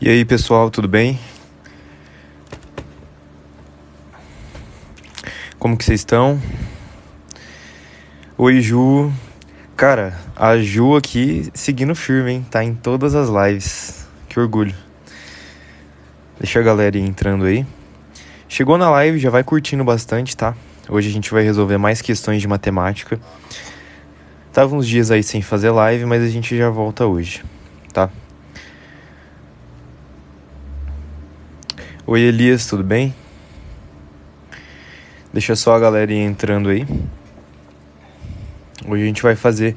E aí, pessoal, tudo bem? Como que vocês estão? Oi, Ju. Cara, a Ju aqui seguindo firme, hein? Tá em todas as lives. Que orgulho. Deixa a galera ir entrando aí. Chegou na live, já vai curtindo bastante, tá? Hoje a gente vai resolver mais questões de matemática. Tava uns dias aí sem fazer live, mas a gente já volta hoje, tá? Oi, Elias, tudo bem? Deixa só a galera ir entrando aí. Hoje a gente vai fazer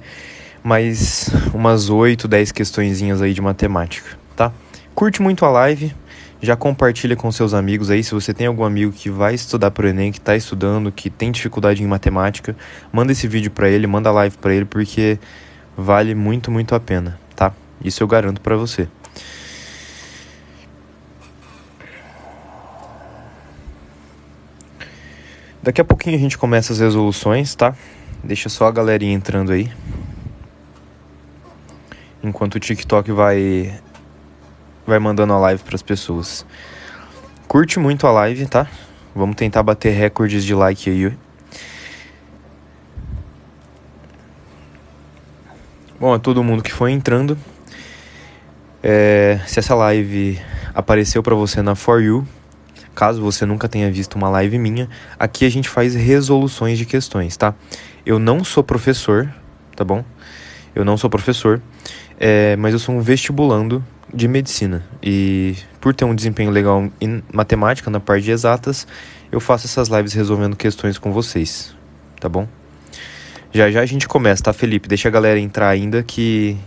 mais umas 8, 10 questõezinhas aí de matemática, tá? Curte muito a live, já compartilha com seus amigos aí. Se você tem algum amigo que vai estudar pro Enem, que tá estudando, que tem dificuldade em matemática, manda esse vídeo pra ele, manda a live pra ele, porque vale muito, muito a pena, tá? Isso eu garanto pra você. Daqui a pouquinho a gente começa as resoluções, tá? Deixa só a galerinha entrando aí. Enquanto o TikTok vai mandando a live pras pessoas. Curte muito a live, tá? Vamos tentar bater recordes de like aí. Bom, a todo mundo que foi entrando. Se essa live apareceu pra você na For You, caso você nunca tenha visto uma live minha, aqui a gente faz resoluções de questões, tá? Eu não sou professor, tá bom? Eu não sou professor, mas eu sou um vestibulando de medicina. E por ter um desempenho legal em matemática, na parte de exatas, eu faço essas lives resolvendo questões com vocês, tá bom? Já já a gente começa, tá, Felipe? Deixa a galera entrar ainda que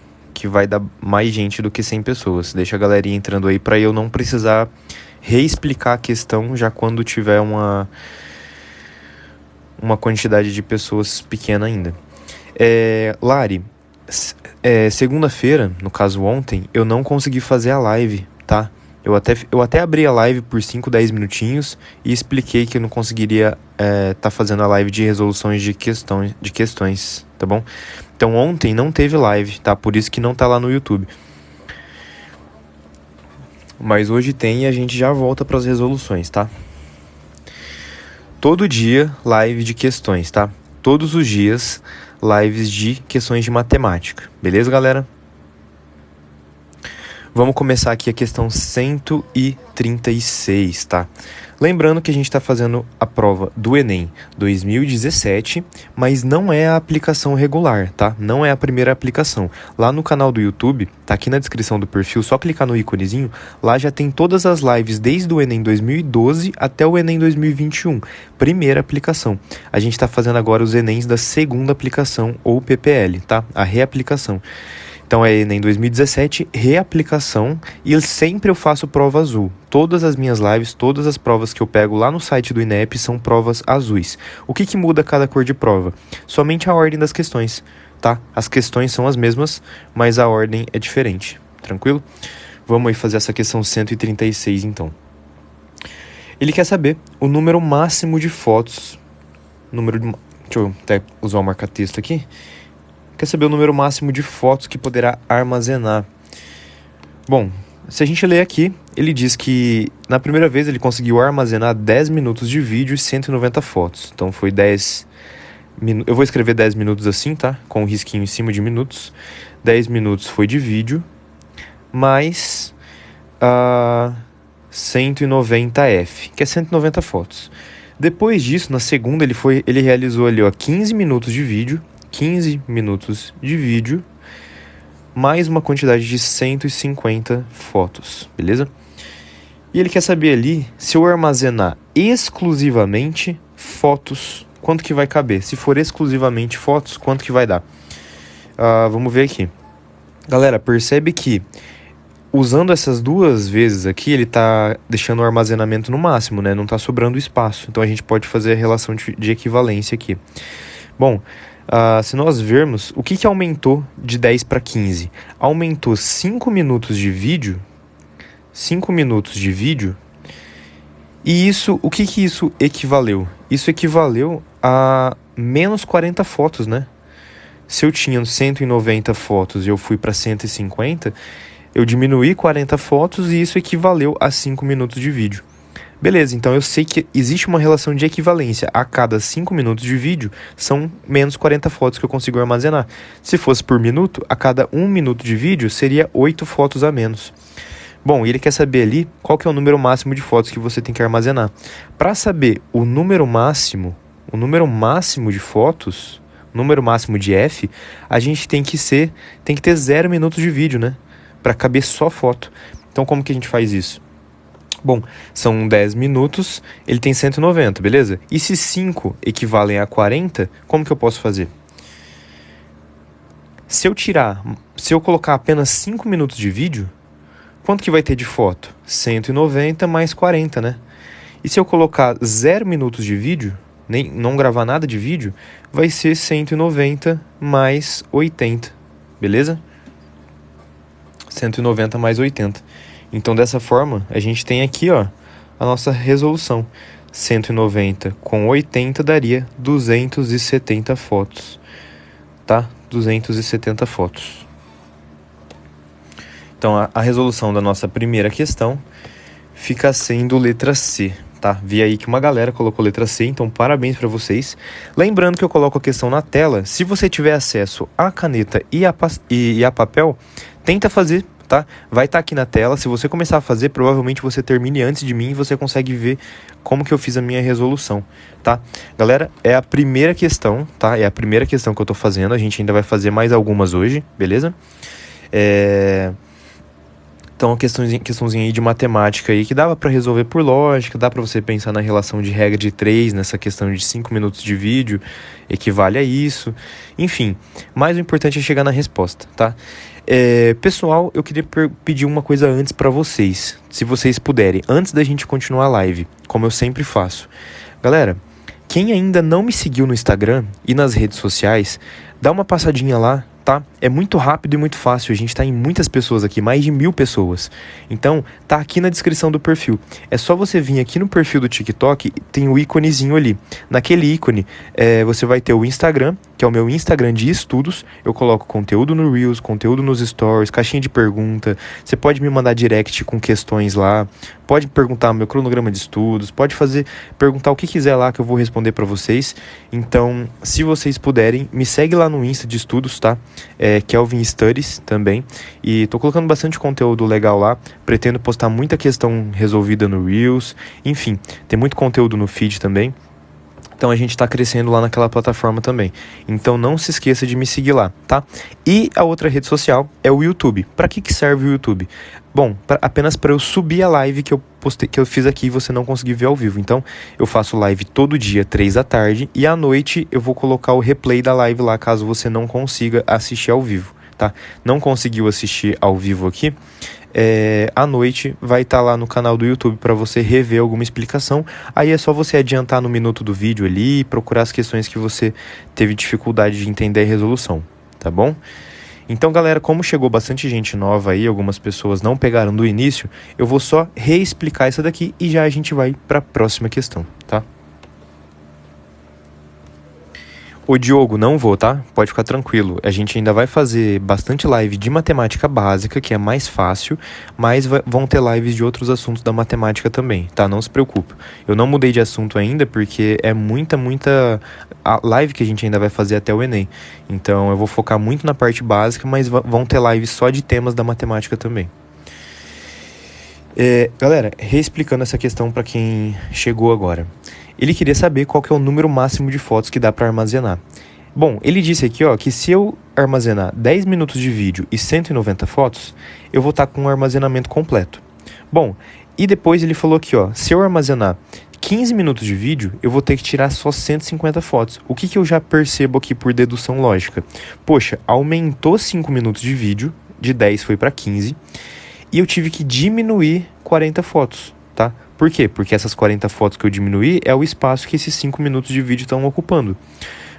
vai dar mais gente do que 100 pessoas. Deixa a galera entrando aí pra eu não precisar reexplicar a questão já quando tiver uma quantidade de pessoas pequena ainda. Lari, segunda-feira, no caso ontem, eu não consegui fazer a live, tá? Eu até abri a live por 5, 10 minutinhos e expliquei que eu não conseguiria tá fazendo a live de resoluções de questões, tá bom? Então ontem não teve live, tá? Por isso que não tá lá no YouTube. Mas hoje tem e a gente já volta para as resoluções, tá? Todo dia, live de questões, tá? Todos os dias, lives de questões de matemática. Beleza, galera? Vamos começar aqui a questão 136, tá? Lembrando que a gente está fazendo a prova do Enem 2017, mas não é a aplicação regular, tá? Não é a primeira aplicação. Lá no canal do YouTube, tá aqui na descrição do perfil, só clicar no íconezinho, lá já tem todas as lives desde o Enem 2012 até o Enem 2021. Primeira aplicação. A gente está fazendo agora os Enems da segunda aplicação, ou PPL, tá? A reaplicação. Então é Enem 2017, reaplicação, e sempre eu faço prova azul. Todas as minhas lives, todas as provas que eu pego lá no site do INEP são provas azuis. O que muda cada cor de prova? Somente a ordem das questões, tá? As questões são as mesmas, mas a ordem é diferente. Tranquilo? Vamos aí fazer essa questão 136 então. Ele quer saber o número máximo de fotos. Deixa eu até usar o marca-texto aqui. Quer saber o número máximo de fotos que poderá armazenar. Bom, se a gente ler aqui, ele diz que na primeira vez ele conseguiu armazenar 10 minutos de vídeo e 190 fotos. Então foi 10 minutos. Eu vou escrever 10 minutos assim, tá? Com um risquinho em cima de minutos. 10 minutos foi de vídeo, mais 190F, que é 190 fotos. Depois disso, na segunda, ele realizou ali 15 minutos de vídeo. 15 minutos de vídeo, mais uma quantidade de 150 fotos, beleza? E ele quer saber ali, se eu armazenar exclusivamente fotos, quanto que vai caber? Se for exclusivamente fotos, quanto que vai dar? Vamos ver aqui. Galera, percebe que usando essas duas vezes aqui, ele tá deixando o armazenamento no máximo, né? Não tá sobrando espaço. Então a gente pode fazer a relação de equivalência aqui. Bom, se nós vermos, o que aumentou de 10 para 15? Aumentou 5 minutos de vídeo. 5 minutos de vídeo. E isso, o que isso equivaleu? Isso equivaleu a menos 40 fotos, né? Se eu tinha 190 fotos e eu fui para 150, eu diminuí 40 fotos e isso equivaleu a 5 minutos de vídeo. Beleza, então eu sei que existe uma relação de equivalência. A cada 5 minutos de vídeo, são menos 40 fotos que eu consigo armazenar. Se fosse por minuto, a cada 1 minuto de vídeo, seria 8 fotos a menos. Bom, ele quer saber ali qual que é o número máximo de fotos que você tem que armazenar. Para saber o número máximo de fotos, o número máximo de F, a gente tem que ter 0 minutos de vídeo, né? Para caber só foto. Então, como que a gente faz isso? Bom, são 10 minutos, ele tem 190, beleza? E se 5 equivalem a 40, como que eu posso fazer? Se eu colocar apenas 5 minutos de vídeo, quanto que vai ter de foto? 190 mais 40, né? E se eu colocar 0 minutos de vídeo, não gravar nada de vídeo, vai ser 190 mais 80, beleza? 190 mais 80. Então, dessa forma, a gente tem aqui, ó, a nossa resolução. 190 com 80 daria 270 fotos, tá? 270 fotos. Então, a resolução da nossa primeira questão fica sendo letra C, tá? Vi aí que uma galera colocou letra C, então parabéns para vocês. Lembrando que eu coloco a questão na tela. Se você tiver acesso à caneta e a papel, tenta fazer, tá? Vai estar aqui na tela. Se você começar a fazer, provavelmente você termine antes de mim e você consegue ver como que eu fiz a minha resolução, tá? Galera, é a primeira questão, tá? É a primeira questão que eu tô fazendo. A gente ainda vai fazer mais algumas hoje, beleza? Então, questãozinha aí de matemática aí que dava para resolver por lógica, dá para você pensar na relação de regra de 3, nessa questão de 5 minutos de vídeo, equivale a isso. Enfim, mas o importante é chegar na resposta, tá? Pessoal, eu queria pedir uma coisa antes para vocês, se vocês puderem, antes da gente continuar a live, como eu sempre faço. Galera, quem ainda não me seguiu no Instagram e nas redes sociais, dá uma passadinha lá, tá? É muito rápido e muito fácil. A gente tá em muitas pessoas aqui, mais de 1000 pessoas. Então, tá aqui na descrição do perfil. É só você vir aqui no perfil do TikTok, tem o íconezinho ali. Naquele ícone, você vai ter o Instagram, que é o meu Instagram de estudos. Eu coloco conteúdo no Reels, conteúdo nos Stories, caixinha de pergunta. Você pode me mandar direct com questões lá. Pode perguntar meu cronograma de estudos. Pode perguntar o que quiser lá que eu vou responder para vocês. Então, se vocês puderem, me segue lá no Insta de estudos, tá? Kelvin Studies também, e tô colocando bastante conteúdo legal lá, pretendo postar muita questão resolvida no Reels, enfim, tem muito conteúdo no feed também, então a gente tá crescendo lá naquela plataforma também, então não se esqueça de me seguir lá, tá? E a outra rede social é o YouTube. Para que serve o YouTube? Bom, apenas para eu subir a live que eu fiz aqui e você não conseguir ver ao vivo. Então, eu faço live todo dia, 3 da tarde, e à noite eu vou colocar o replay da live lá, caso você não consiga assistir ao vivo, tá? Não conseguiu assistir ao vivo aqui? À noite vai estar lá no canal do YouTube para você rever alguma explicação. Aí é só você adiantar no minuto do vídeo ali e procurar as questões que você teve dificuldade de entender a resolução, tá bom? Então, galera, como chegou bastante gente nova aí, algumas pessoas não pegaram do início, eu vou só reexplicar essa daqui e já a gente vai para a próxima questão, tá? Ô Diogo, não vou, tá? Pode ficar tranquilo. A gente ainda vai fazer bastante live de matemática básica, que é mais fácil, mas vão ter lives de outros assuntos da matemática também, tá? Não se preocupe. Eu não mudei de assunto ainda, porque é muita a live que a gente ainda vai fazer até o Enem. Então eu vou focar muito na parte básica, mas vão ter lives só de temas da matemática também. Galera, reexplicando essa questão para quem chegou agora. Ele queria saber qual que é o número máximo de fotos que dá para armazenar. Bom, ele disse aqui, ó, que se eu armazenar 10 minutos de vídeo e 190 fotos, eu vou estar com um armazenamento completo. Bom, e depois ele falou aqui, ó, se eu armazenar 15 minutos de vídeo, eu vou ter que tirar só 150 fotos. O que eu já percebo aqui por dedução lógica? Poxa, aumentou 5 minutos de vídeo, de 10 foi para 15, e eu tive que diminuir 40 fotos, tá? Por quê? Porque essas 40 fotos que eu diminuí é o espaço que esses 5 minutos de vídeo estão ocupando.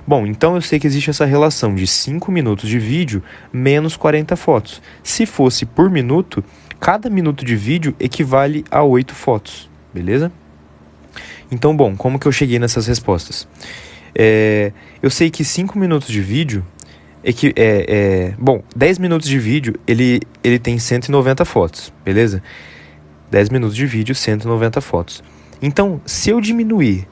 Bom, então eu sei que existe essa relação de 5 minutos de vídeo menos 40 fotos. Se fosse por minuto, cada minuto de vídeo equivale a 8 fotos, beleza? Então, bom, como que eu cheguei nessas respostas? Eu sei que 5 minutos de vídeo Bom, 10 minutos de vídeo, ele tem 190 fotos, beleza? 10 minutos de vídeo, 190 fotos. Então, se eu diminuir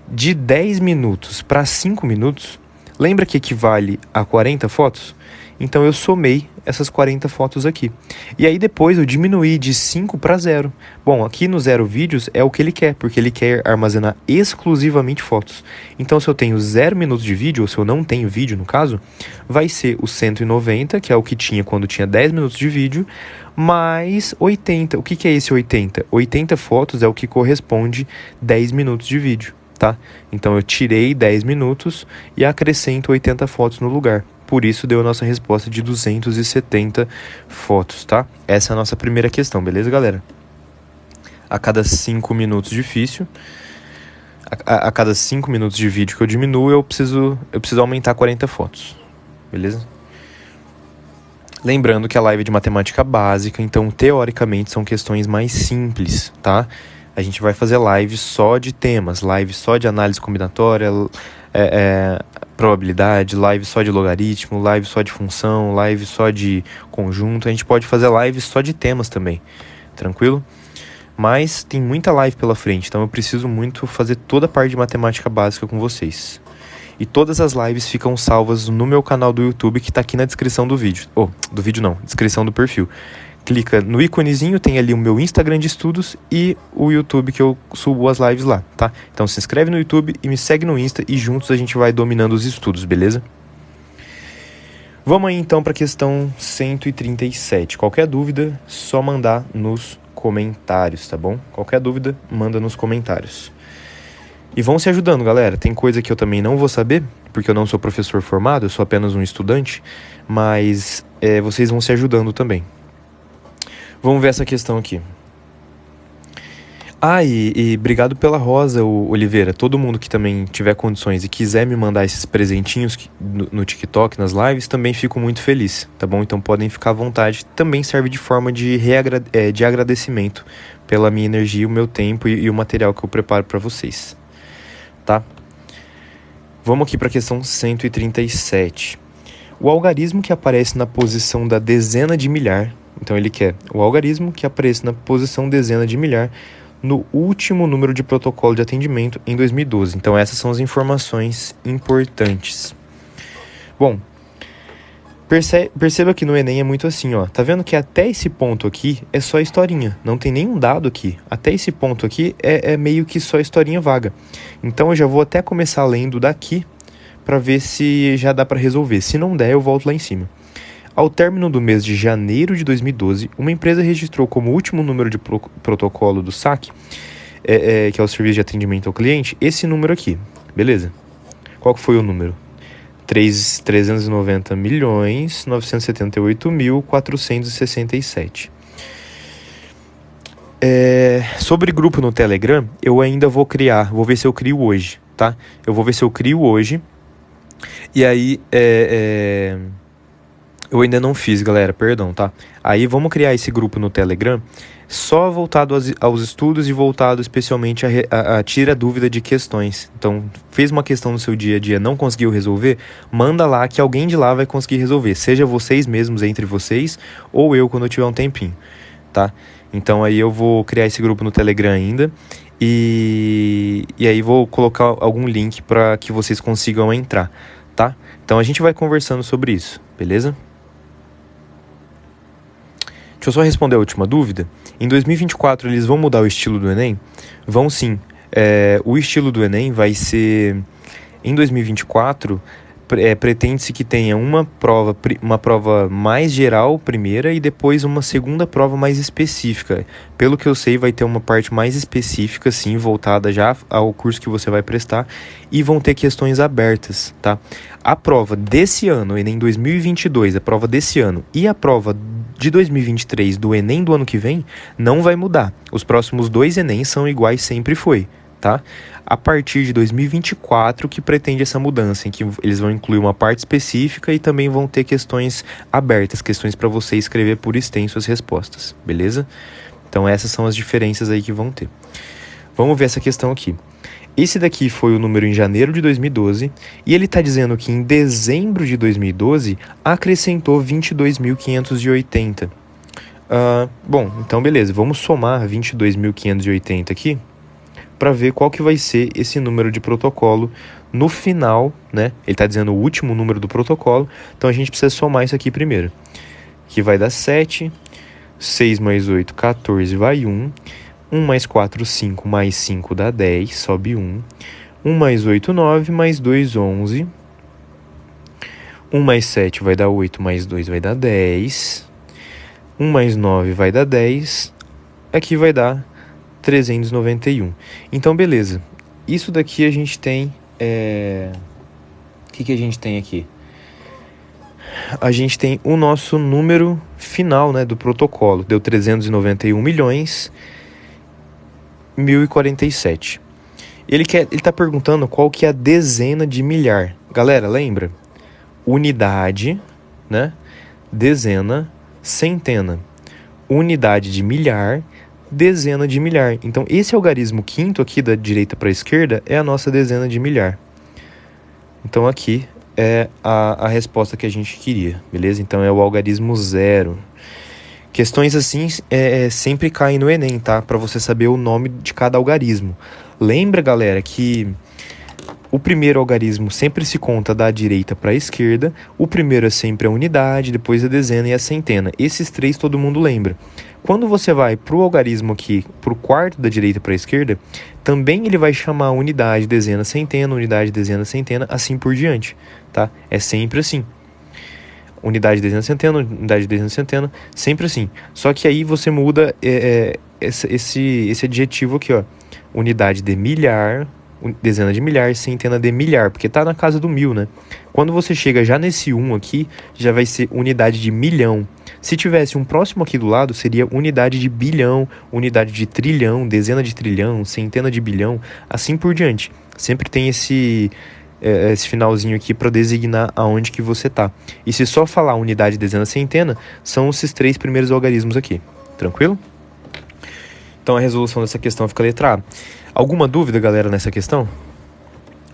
de 10 minutos para 5 minutos, lembra que equivale a 40 fotos? Então eu somei essas 40 fotos aqui. E aí depois eu diminuí de 5 para 0. Bom, aqui no 0 vídeos é o que ele quer, porque ele quer armazenar exclusivamente fotos. Então se eu tenho 0 minutos de vídeo, ou se eu não tenho vídeo no caso, vai ser o 190, que é o que tinha quando tinha 10 minutos de vídeo, mais 80. O que é esse 80? 80 fotos é o que corresponde 10 minutos de vídeo, tá? Então eu tirei 10 minutos e acrescento 80 fotos no lugar. Por isso deu a nossa resposta de 270 fotos, tá? Essa é a nossa primeira questão, beleza, galera? A cada 5 minutos difícil, a cada 5 minutos de vídeo que eu diminuo, eu preciso aumentar 40 fotos, beleza? Lembrando que a live é de matemática básica, então teoricamente são questões mais simples, tá? A gente vai fazer live só de temas, live só de análise combinatória, probabilidade, live só de logaritmo, live só de função, live só de conjunto. A gente pode fazer live só de temas também, tranquilo? Mas tem muita live pela frente, então eu preciso muito fazer toda a parte de matemática básica com vocês. E todas as lives ficam salvas no meu canal do YouTube, que está aqui na descrição do vídeo. Do vídeo não, descrição do perfil. Clica no íconezinho, tem ali o meu Instagram de estudos e o YouTube que eu subo as lives lá, tá? Então se inscreve no YouTube e me segue no Insta e juntos a gente vai dominando os estudos, beleza? Vamos aí então para a questão 137. Qualquer dúvida, só mandar nos comentários, tá bom? Qualquer dúvida, manda nos comentários. E vão se ajudando, galera. Tem coisa que eu também não vou saber, porque eu não sou professor formado, eu sou apenas um estudante, mas vocês vão se ajudando também. Vamos ver essa questão aqui. E obrigado pela rosa, Oliveira. Todo mundo que também tiver condições e quiser me mandar esses presentinhos no TikTok, nas lives, também fico muito feliz, tá bom? Então podem ficar à vontade. Também serve de forma de agradecimento pela minha energia, o meu tempo e o material que eu preparo para vocês, tá? Vamos aqui para a questão 137. O algarismo que aparece na posição da dezena de milhar. Então ele quer o algarismo que aparece na posição dezena de milhar no último número de protocolo de atendimento em 2012. Então essas são as informações importantes. Bom, perceba que no Enem é muito assim, ó. Tá vendo que até esse ponto aqui é só historinha, não tem nenhum dado aqui. Até esse ponto aqui é meio que só historinha vaga. Então eu já vou até começar lendo daqui para ver se já dá para resolver. Se não der, eu volto lá em cima. Ao término do mês de janeiro de 2012, uma empresa registrou como último número de protocolo do SAC, que é o Serviço de Atendimento ao Cliente, esse número aqui, beleza? Qual que foi o número? 390.978.467. Sobre grupo no Telegram, eu ainda vou ver se eu crio hoje, tá? Eu vou ver se eu crio hoje, e aí... Eu ainda não fiz, galera, perdão, tá? Aí vamos criar esse grupo no Telegram só voltado aos estudos e voltado especialmente a tira dúvida de questões. Então, fez uma questão no seu dia a dia, não conseguiu resolver, manda lá que alguém de lá vai conseguir resolver. Seja vocês mesmos, entre vocês, ou eu quando eu tiver um tempinho, tá? Então aí eu vou criar esse grupo no Telegram ainda e aí vou colocar algum link para que vocês consigam entrar, tá? Então a gente vai conversando sobre isso, beleza? Deixa eu só responder a última dúvida. Em 2024 eles vão mudar o estilo do Enem? Vão sim. O estilo do Enem vai ser... Em 2024, pretende-se que tenha uma prova mais geral, primeira, e depois uma segunda prova mais específica. Pelo que eu sei, vai ter uma parte mais específica, sim, voltada já ao curso que você vai prestar, e vão ter questões abertas, tá? A prova desse ano, Enem 2022, a prova desse ano, e a prova de 2023 do Enem do ano que vem, não vai mudar. Os próximos 2 Enem são iguais, sempre foi, tá? A partir de 2024 que pretende essa mudança, em que eles vão incluir uma parte específica e também vão ter questões abertas, questões para você escrever por extenso as respostas, beleza? Então essas são as diferenças aí que vão ter. Vamos ver essa questão aqui. Esse daqui foi o número em janeiro de 2012 e ele está dizendo que em dezembro de 2012 acrescentou 22.580. Bom, então beleza, vamos somar 22.580 aqui para ver qual que vai ser esse número de protocolo no final, né? Ele está dizendo o último número do protocolo, então a gente precisa somar isso aqui primeiro. Que vai dar 7, 6 mais 8, 14, vai 1. 1 mais 4, 5, mais 5 dá 10, sobe 1. 1 mais 8, 9, mais 2, 11. 1 mais 7 vai dar 8, mais 2 vai dar 10. 1 mais 9 vai dar 10. Aqui vai dar 391. Então, beleza. Isso daqui a gente tem... O que a gente tem aqui? A gente tem o nosso número final, né, do protocolo. Deu 391 milhões... 1047. Ele está perguntando qual que é a dezena de milhar. Galera, lembra? Unidade, né? Dezena, centena. Unidade de milhar, dezena de milhar. Então, esse algarismo quinto aqui da direita para a esquerda é a nossa dezena de milhar. Então, aqui é a resposta que a gente queria, beleza? Então, é o algarismo zero. Questões assim sempre caem no Enem, tá? Para você saber o nome de cada algarismo. Lembra, galera, que o primeiro algarismo sempre se conta da direita para a esquerda. O primeiro é sempre a unidade, depois a dezena e a centena. Esses três todo mundo lembra. Quando você vai para o algarismo aqui, para o quarto da direita para a esquerda, também ele vai chamar unidade, dezena, centena, assim por diante, tá? É sempre assim. Unidade, dezena, centena, unidade, dezena, centena, sempre assim. Só que aí você muda esse adjetivo aqui, ó. Unidade de milhar, dezena de milhar, centena de milhar, porque tá na casa do 1000, né? Quando você chega já nesse 1 aqui, já vai ser unidade de milhão. Se tivesse um próximo aqui do lado, seria unidade de bilhão, unidade de trilhão, dezena de trilhão, centena de bilhão, assim por diante. Sempre tem esse finalzinho aqui para designar aonde que você tá. E se só falar unidade, dezena, centena, são esses três primeiros algarismos aqui. Tranquilo? Então a resolução dessa questão fica a letra A. Alguma dúvida, galera, nessa questão?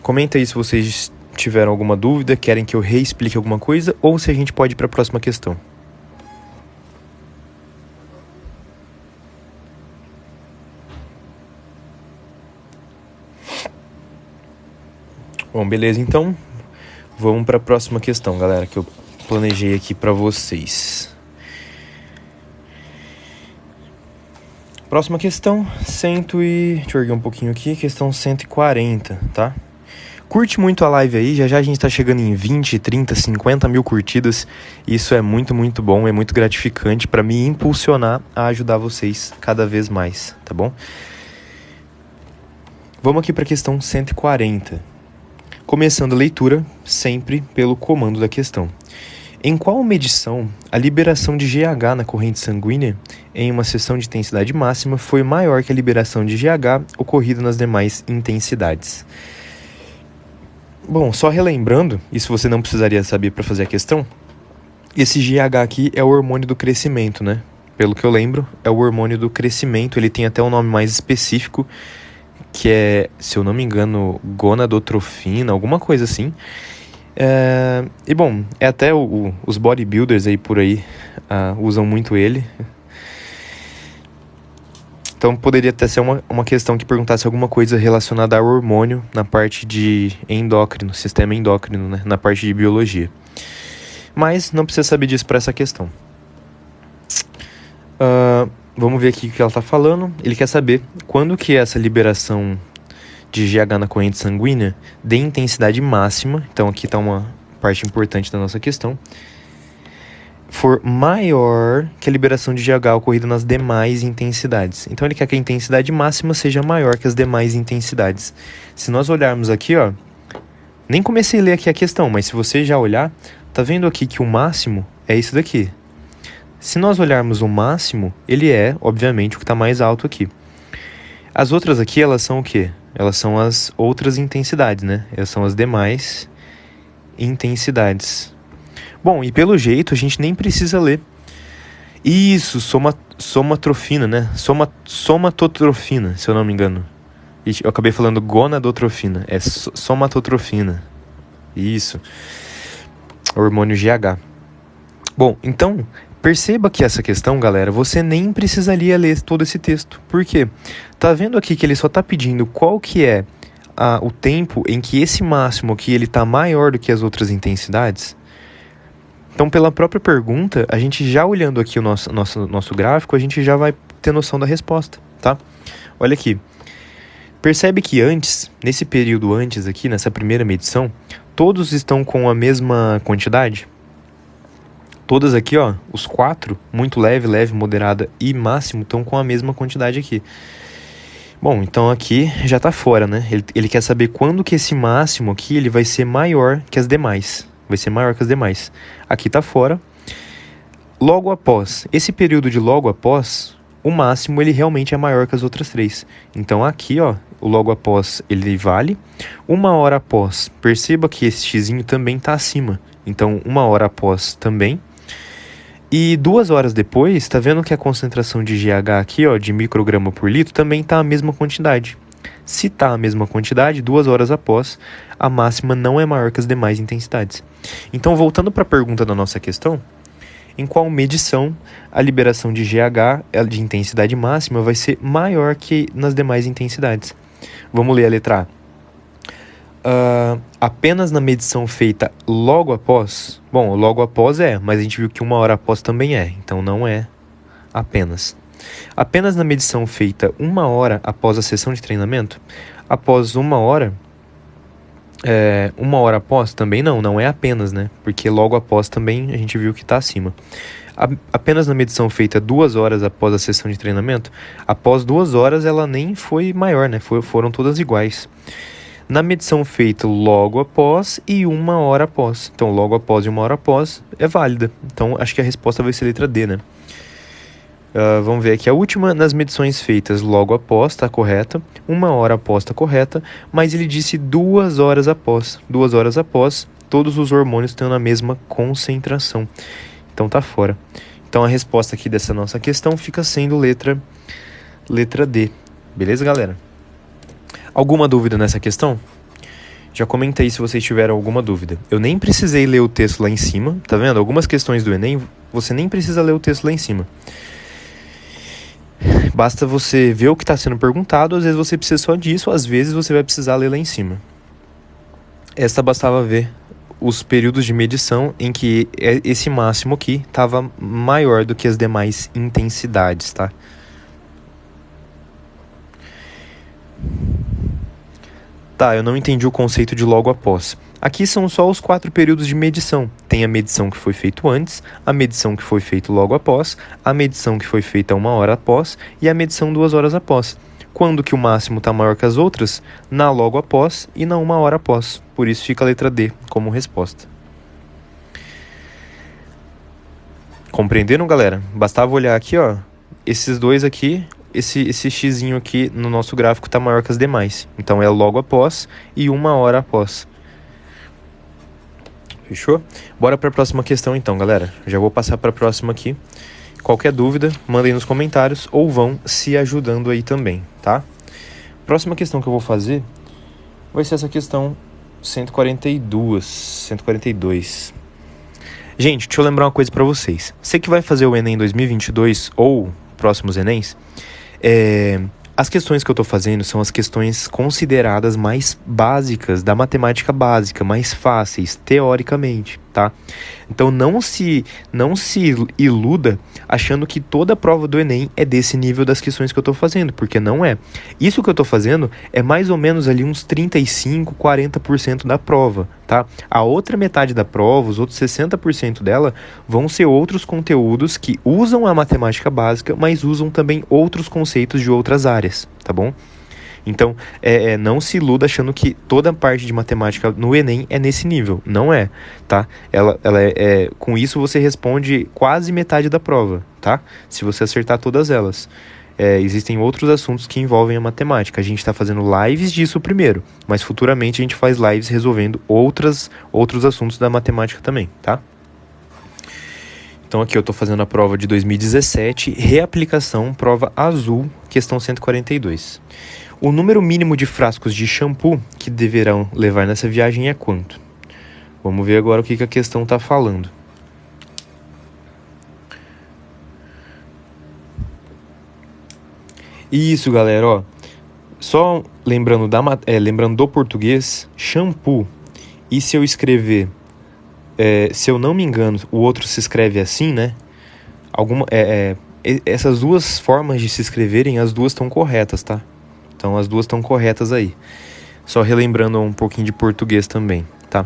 Comenta aí se vocês tiveram alguma dúvida, querem que eu reexplique alguma coisa, ou se a gente pode ir para a próxima questão. Bom, beleza, então vamos para a próxima questão, galera, que eu planejei aqui para vocês. Próxima questão, deixa eu erguer um pouquinho aqui, questão 140, tá? Curte muito a live aí, já a gente tá chegando em 20, 30, 50 mil curtidas. Isso é muito, muito bom, é muito gratificante para me impulsionar a ajudar vocês cada vez mais, tá bom? Vamos aqui para a questão 140. Começando a leitura, sempre pelo comando da questão. Em qual medição a liberação de GH na corrente sanguínea em uma seção de intensidade máxima foi maior que a liberação de GH ocorrida nas demais intensidades? Bom, só relembrando, isso você não precisaria saber para fazer a questão, esse GH aqui é o hormônio do crescimento, né? Pelo que eu lembro, é o hormônio do crescimento, ele tem até um nome mais específico, que é, se eu não me engano, gonadotrofina, alguma coisa assim. E bom, é até os bodybuilders aí por aí usam muito ele. Então poderia até ser uma questão que perguntasse alguma coisa relacionada ao hormônio na parte de endócrino, sistema endócrino, né? Na parte de biologia. Mas não precisa saber disso para essa questão. Vamos ver aqui o que ela está falando. Ele quer saber quando que essa liberação de GH na corrente sanguínea de intensidade máxima, então aqui está uma parte importante da nossa questão, for maior que a liberação de GH ocorrida nas demais intensidades. Então ele quer que a intensidade máxima seja maior que as demais intensidades. Se nós olharmos aqui, ó, nem comecei a ler aqui a questão, mas se você já olhar, tá vendo aqui que o máximo é isso daqui. Se nós olharmos o máximo, ele é, obviamente, o que está mais alto aqui. As outras aqui, elas são o quê? Elas são as outras intensidades, né? Elas são as demais intensidades. Bom, e pelo jeito, a gente nem precisa ler. Isso, somatrofina, né? Somatotrofina, se eu não me engano. Ixi, eu acabei falando gonadotrofina, é somatotrofina. Isso, hormônio GH. Bom, então, perceba que essa questão, galera, você nem precisaria ler todo esse texto. Por quê? Tá vendo aqui que ele só tá pedindo qual que é o tempo em que esse máximo aqui ele tá maior do que as outras intensidades? Então, pela própria pergunta, a gente já olhando aqui o nosso gráfico, a gente já vai ter noção da resposta, tá? Olha aqui. Percebe que antes, nesse período antes aqui, nessa primeira medição, todos estão com a mesma quantidade? Todas aqui, ó, os 4, muito leve, leve, moderada e máximo, estão com a mesma quantidade aqui. Bom, então aqui já tá fora, né? Ele quer saber quando que esse máximo aqui ele vai ser maior que as demais. Vai ser maior que as demais. Aqui tá fora. Logo após, esse período de logo após, o máximo ele realmente é maior que as outras 3. Então aqui, ó, o logo após ele vale. 1 hora após, perceba que esse xzinho também está acima. Então 1 hora após também. E 2 horas depois, tá vendo que a concentração de GH aqui, ó, de micrograma por litro, também tá a mesma quantidade. Se tá a mesma quantidade, 2 horas após, a máxima não é maior que as demais intensidades. Então, voltando para a pergunta da nossa questão, em qual medição a liberação de GH, de intensidade máxima, vai ser maior que nas demais intensidades? Vamos ler a letra A. Apenas na medição feita logo após? Bom, logo após mas a gente viu que 1 hora após também então não é apenas. Apenas na medição feita 1 hora após a sessão de treinamento? Após 1 hora, 1 hora após também não é apenas, né? Porque logo após também a gente viu que está acima. Apenas na medição feita 2 horas após a sessão de treinamento? Após 2 horas ela nem foi maior, né? Foram todas iguais. Na medição feita logo após e 1 hora após. Então, logo após e 1 hora após é válida. Então, acho que a resposta vai ser letra D, né? Vamos ver aqui a última. Nas medições feitas logo após, está correta. 1 hora após está correta. Mas ele disse 2 horas após. 2 horas após, todos os hormônios estão na mesma concentração. Então, tá fora. Então, a resposta aqui dessa nossa questão fica sendo letra D. Beleza, galera? Alguma dúvida nessa questão? Já comenta aí se vocês tiveram alguma dúvida. Eu nem precisei ler o texto lá em cima, tá vendo? Algumas questões do Enem, você nem precisa ler o texto lá em cima. Basta você ver o que está sendo perguntado, às vezes você precisa só disso, às vezes você vai precisar ler lá em cima. Esta bastava ver os períodos de medição em que esse máximo aqui estava maior do que as demais intensidades, tá? Tá, eu não entendi o conceito de logo após. Aqui são só os 4 períodos de medição. Tem a medição que foi feita antes, a medição que foi feita logo após, a medição que foi feita 1 hora após e a medição 2 horas após. Quando que o máximo está maior que as outras? Na logo após e na 1 hora após. Por isso fica a letra D como resposta. Compreenderam, galera? Bastava olhar aqui, ó, esses dois aqui. Esse xzinho aqui no nosso gráfico está maior que as demais. Então é logo após e 1 hora após. Fechou? Bora para a próxima questão então, galera. Já vou passar para a próxima aqui. Qualquer dúvida, mandem nos comentários ou vão se ajudando aí também, tá? Próxima questão que eu vou fazer vai ser essa questão 142. Gente, deixa eu lembrar uma coisa para vocês. Você que vai fazer o Enem 2022 ou próximos Enems, as questões que eu estou fazendo são as questões consideradas mais básicas da matemática básica, mais fáceis, teoricamente, tá? Então não se iluda achando que toda a prova do Enem é desse nível das questões que eu estou fazendo, porque não é. Isso que eu estou fazendo é mais ou menos ali uns 35, 40% da prova, tá? A outra metade da prova, os outros 60% dela, vão ser outros conteúdos que usam a matemática básica, mas usam também outros conceitos de outras áreas, tá bom? Então, não se iluda achando que toda a parte de matemática no Enem é nesse nível. Não é, tá? Com isso você responde quase metade da prova, tá? Se você acertar todas elas. Existem outros assuntos que envolvem a matemática. A gente está fazendo lives disso primeiro, mas futuramente a gente faz lives resolvendo outros assuntos da matemática também, tá? Então aqui eu estou fazendo a prova de 2017, reaplicação, prova azul, questão 142. O número mínimo de frascos de shampoo que deverão levar nessa viagem é quanto? Vamos ver agora o que a questão está falando. Isso, galera, ó. Só lembrando, lembrando do português, shampoo. E se eu escrever, se eu não me engano, o outro se escreve assim, né? Essas duas formas de se escreverem, as duas estão corretas, tá? Então, as duas estão corretas aí. Só relembrando um pouquinho de português também, tá?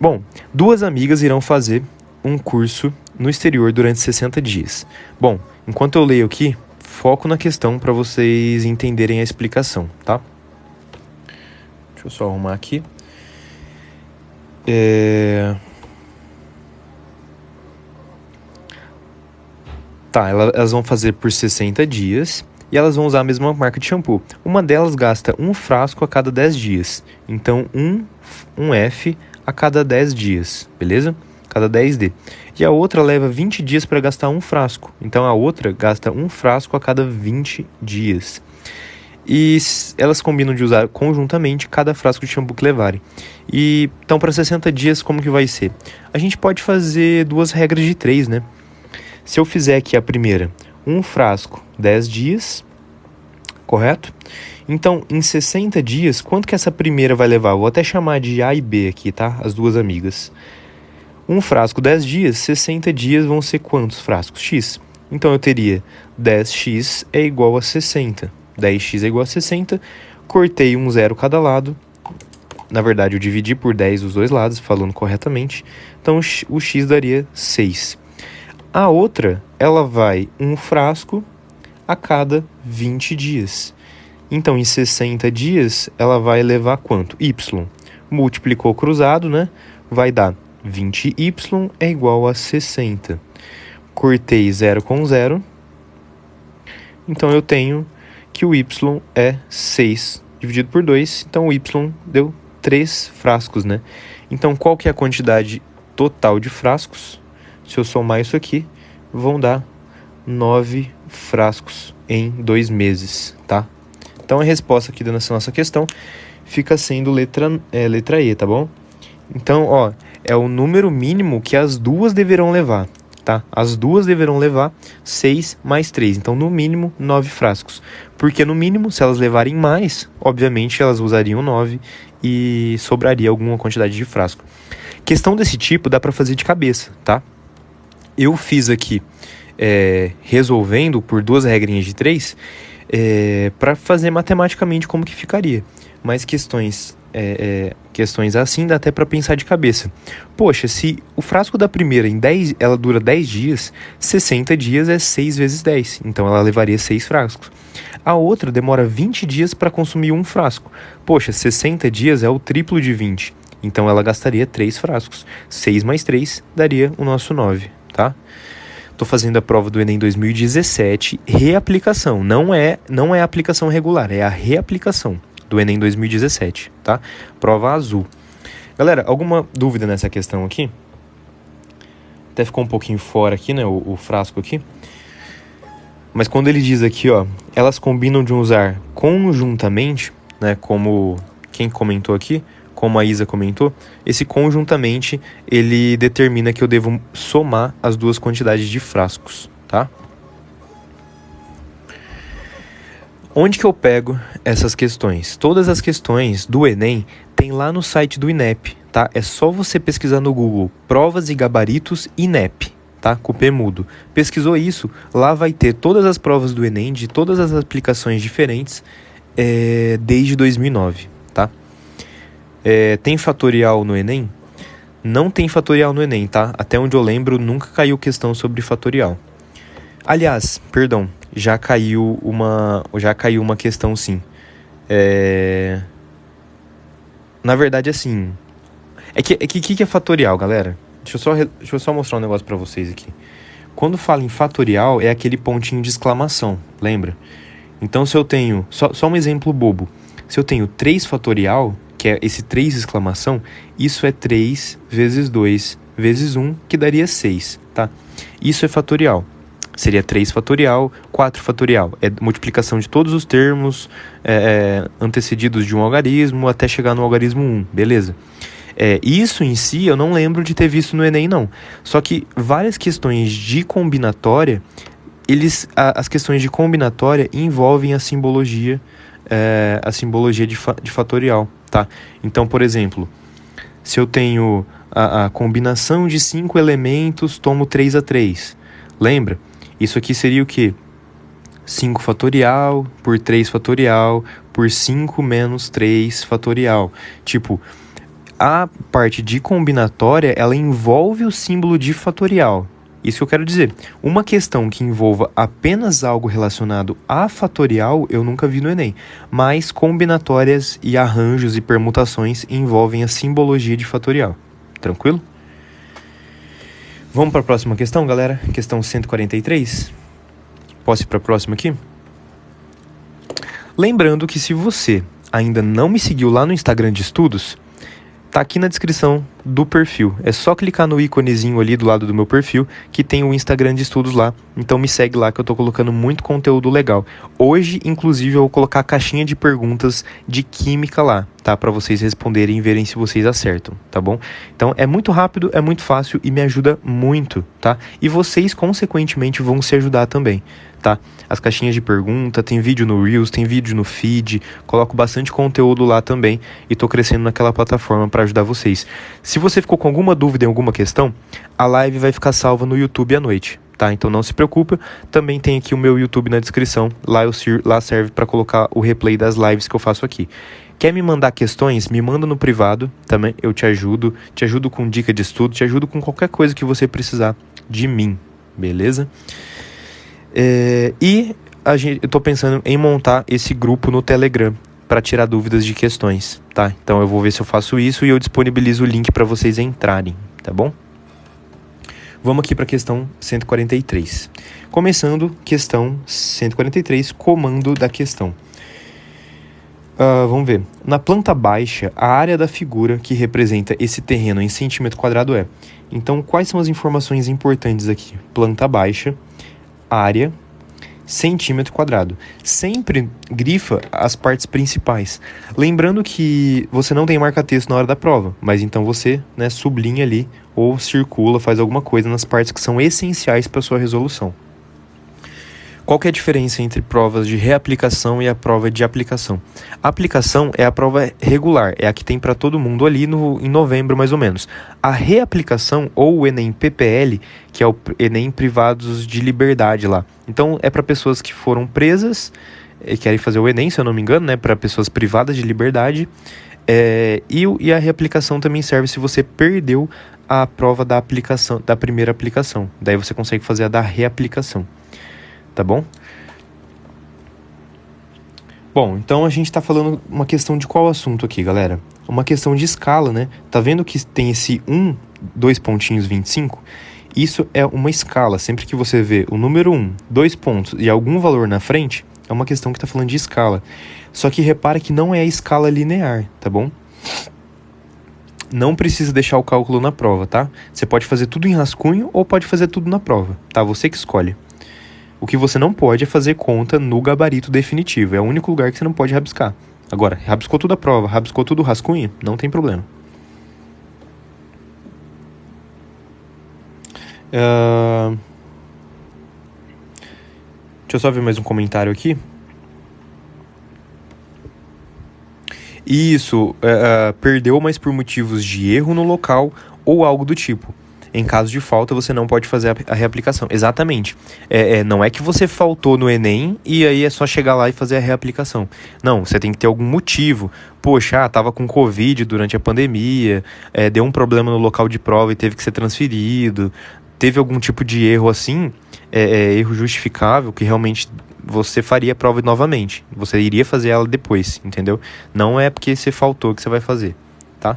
Bom, duas amigas irão fazer um curso no exterior durante 60 dias. Bom, enquanto eu leio aqui, foco na questão para vocês entenderem a explicação, tá? Deixa eu só arrumar aqui. Tá, elas vão fazer por 60 dias e elas vão usar a mesma marca de shampoo. Uma delas gasta um frasco a cada 10 dias. Então, um F a cada 10 dias, beleza? Cada 10D. E a outra leva 20 dias para gastar um frasco. Então, a outra gasta um frasco a cada 20 dias. E elas combinam de usar conjuntamente cada frasco de shampoo que levarem. E então, para 60 dias, como que vai ser? A gente pode fazer duas regras de 3, né? Se eu fizer aqui a primeira, um frasco, 10 dias, correto? Então, em 60 dias, quanto que essa primeira vai levar? Vou até chamar de A e B aqui, tá? As duas amigas. Um frasco, 10 dias, 60 dias vão ser quantos frascos? X. Então, eu teria 10x é igual a 60. 10x é igual a 60. Cortei um zero cada lado. Na verdade, eu dividi por 10 os dois lados, falando corretamente. Então, o x daria 6. A outra, ela vai um frasco a cada 20 dias. Então, em 60 dias, ela vai levar quanto? Y. Multiplicou cruzado, né? Vai dar 20y é igual a 60. Cortei 0 com 0. Então, eu tenho que o y é 6 dividido por 2. Então, o y deu 3 frascos, né? Então, qual que é a quantidade total de frascos? Se eu somar isso aqui, vão dar 9 frascos em 2 meses, tá? Então, a resposta aqui dessa nossa questão fica sendo letra E, tá bom? Então, ó, é o número mínimo que as duas deverão levar, tá? As duas deverão levar 6 mais 3. Então, no mínimo, 9 frascos. Porque, no mínimo, se elas levarem mais, obviamente, elas usariam 9 e sobraria alguma quantidade de frasco. Questão desse tipo dá para fazer de cabeça, tá? Eu fiz aqui, resolvendo por duas regrinhas de 3, para fazer matematicamente como que ficaria. Mas questões assim dá até para pensar de cabeça. Poxa, se o frasco da primeira ela dura 10 dias, 60 dias é 6 vezes 10. Então ela levaria 6 frascos. A outra demora 20 dias para consumir um frasco. Poxa, 60 dias é o triplo de 20. Então ela gastaria 3 frascos. 6 mais 3 daria o nosso 9, tá? Tô fazendo a prova do Enem 2017, reaplicação. Não é a aplicação regular, é a reaplicação do Enem 2017, tá? Prova azul. Galera, alguma dúvida nessa questão aqui? Até ficou um pouquinho fora aqui, né, o frasco aqui. Mas quando ele diz aqui, ó, elas combinam de usar conjuntamente, né, como quem comentou aqui, como a Isa comentou, esse conjuntamente, ele determina que eu devo somar as duas quantidades de frascos, tá? Onde que eu pego essas questões? Todas as questões do Enem tem lá no site do INEP, tá? É só você pesquisar no Google, provas e gabaritos INEP, tá? Com o P mudo. Pesquisou isso, lá vai ter todas as provas do Enem, de todas as aplicações diferentes, desde 2009, tá? Tem fatorial no Enem? Não tem fatorial no Enem, tá? Até onde eu lembro, nunca caiu questão sobre fatorial. Aliás, perdão, já caiu uma questão sim. Na verdade, assim... que é fatorial, galera? Deixa eu só mostrar um negócio pra vocês aqui. Quando fala em fatorial, é aquele pontinho de exclamação, lembra? Então, se eu tenho... Só um exemplo bobo. Se eu tenho 3 fatorial, que é esse 3 exclamação, isso é 3 vezes 2 vezes 1, que daria 6, tá? Isso é fatorial. Seria 3 fatorial, 4 fatorial. É multiplicação de todos os termos antecedidos de um algarismo até chegar no algarismo 1, beleza? Isso em si eu não lembro de ter visto no Enem, não. Só que várias questões de combinatória, as questões de combinatória envolvem a simbologia de fatorial, tá? Então, por exemplo, se eu tenho a combinação de 5 elementos, tomo 3 a 3. Lembra? Isso aqui seria o quê? 5 fatorial por 3 fatorial por 5 menos 3 fatorial. Tipo, a parte de combinatória, ela envolve o símbolo de fatorial. Isso que eu quero dizer. Uma questão que envolva apenas algo relacionado a fatorial, eu nunca vi no Enem. Mas combinatórias e arranjos e permutações envolvem a simbologia de fatorial. Tranquilo? Vamos para a próxima questão, galera? Questão 143. Posso ir para a próxima aqui? Lembrando que se você ainda não me seguiu lá no Instagram de estudos, tá aqui na descrição do perfil. É só clicar no íconezinho ali do lado do meu perfil que tem o Instagram de estudos lá. Então me segue lá que eu tô colocando muito conteúdo legal. Hoje, inclusive, eu vou colocar a caixinha de perguntas de química lá, tá? Para vocês responderem e verem se vocês acertam, tá bom? Então é muito rápido, é muito fácil e me ajuda muito, tá? E vocês, consequentemente, vão se ajudar também, tá? As caixinhas de pergunta, tem vídeo no Reels, tem vídeo no feed, coloco bastante conteúdo lá também e tô crescendo naquela plataforma para ajudar vocês. Se você ficou com alguma dúvida em alguma questão, a live vai ficar salva no YouTube à noite, tá? Então não se preocupe, também tem aqui o meu YouTube na descrição, lá serve para colocar o replay das lives que eu faço aqui. Quer me mandar questões? Me manda no privado, também eu te ajudo com dica de estudo, te ajudo com qualquer coisa que você precisar de mim, beleza? Eu tô pensando em montar esse grupo no Telegram para tirar dúvidas de questões, tá? Então eu vou ver se eu faço isso e eu disponibilizo o link para vocês entrarem, tá bom? Vamos aqui para a questão 143. Começando, questão 143, comando da questão. Vamos ver. Na planta baixa, a área da figura que representa esse terreno em centímetro quadrado é. Então, quais são as informações importantes aqui? Planta baixa, área, centímetro quadrado. Sempre grifa as partes principais. Lembrando que você não tem marca-texto na hora da prova, mas então você, né, sublinha ali ou circula, faz alguma coisa nas partes que são essenciais para sua resolução. Qual que é a diferença entre provas de reaplicação e a prova de aplicação? A aplicação é a prova regular, é a que tem para todo mundo ali em novembro, mais ou menos. A reaplicação, ou o Enem PPL, que é o Enem Privados de Liberdade lá. Então, é para pessoas que foram presas e querem fazer o Enem, se eu não me engano, né, para pessoas privadas de liberdade. E a reaplicação também serve se você perdeu a prova da aplicação, da primeira aplicação. Daí você consegue fazer a da reaplicação. Tá bom? Bom, então a gente tá falando uma questão de qual assunto aqui, galera? Uma questão de escala, né? Tá vendo que tem esse 2 pontinhos 25? Isso é uma escala. Sempre que você vê o número 2 pontos e algum valor na frente, é uma questão que tá falando de escala. Só que repara que não é a escala linear, tá bom? Não precisa deixar o cálculo na prova, tá? Você pode fazer tudo em rascunho ou pode fazer tudo na prova, tá? Você que escolhe. O que você não pode é fazer conta no gabarito definitivo. É o único lugar que você não pode rabiscar. Agora, rabiscou tudo a prova, rabiscou tudo o rascunho, não tem problema. Deixa eu só ver mais um comentário aqui. Isso, perdeu, mas por motivos de erro no local ou algo do tipo. Em caso de falta, você não pode fazer a reaplicação. Exatamente. Não é que você faltou no Enem e aí é só chegar lá e fazer a reaplicação. Não, você tem que ter algum motivo. Poxa, tava com Covid durante a pandemia, deu um problema no local de prova e teve que ser transferido. Teve algum tipo de erro assim, erro justificável, que realmente você faria a prova novamente. Você iria fazer ela depois, entendeu? Não é porque você faltou que você vai fazer, tá?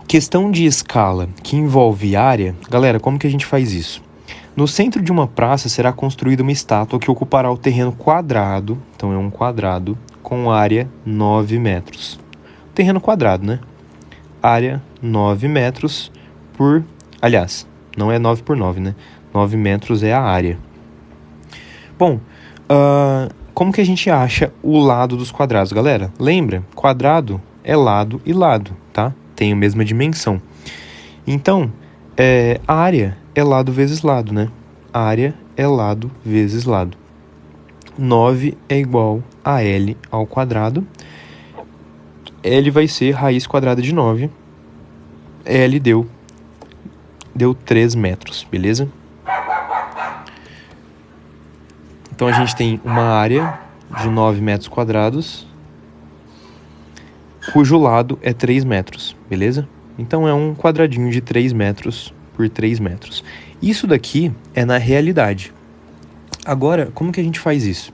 Questão de escala que envolve área, galera, como que a gente faz isso? No centro de uma praça será construída uma estátua que ocupará o terreno quadrado, então é um quadrado, com área 9 metros. Terreno quadrado, né? Área 9 metros por... Aliás, não é 9 por 9, né? 9 metros é a área. Bom, como que a gente acha o lado dos quadrados, galera? Lembra? Quadrado é lado e lado, tá? Tem a mesma dimensão. Então, área é lado vezes lado, né? Área é lado vezes lado. 9 é igual a L ao quadrado. L vai ser raiz quadrada de 9. L deu 3 metros, beleza? Então, a gente tem uma área de 9 metros quadrados, cujo lado é 3 metros, beleza? Então, é um quadradinho de 3 metros por 3 metros. Isso daqui é na realidade. Agora, como que a gente faz isso?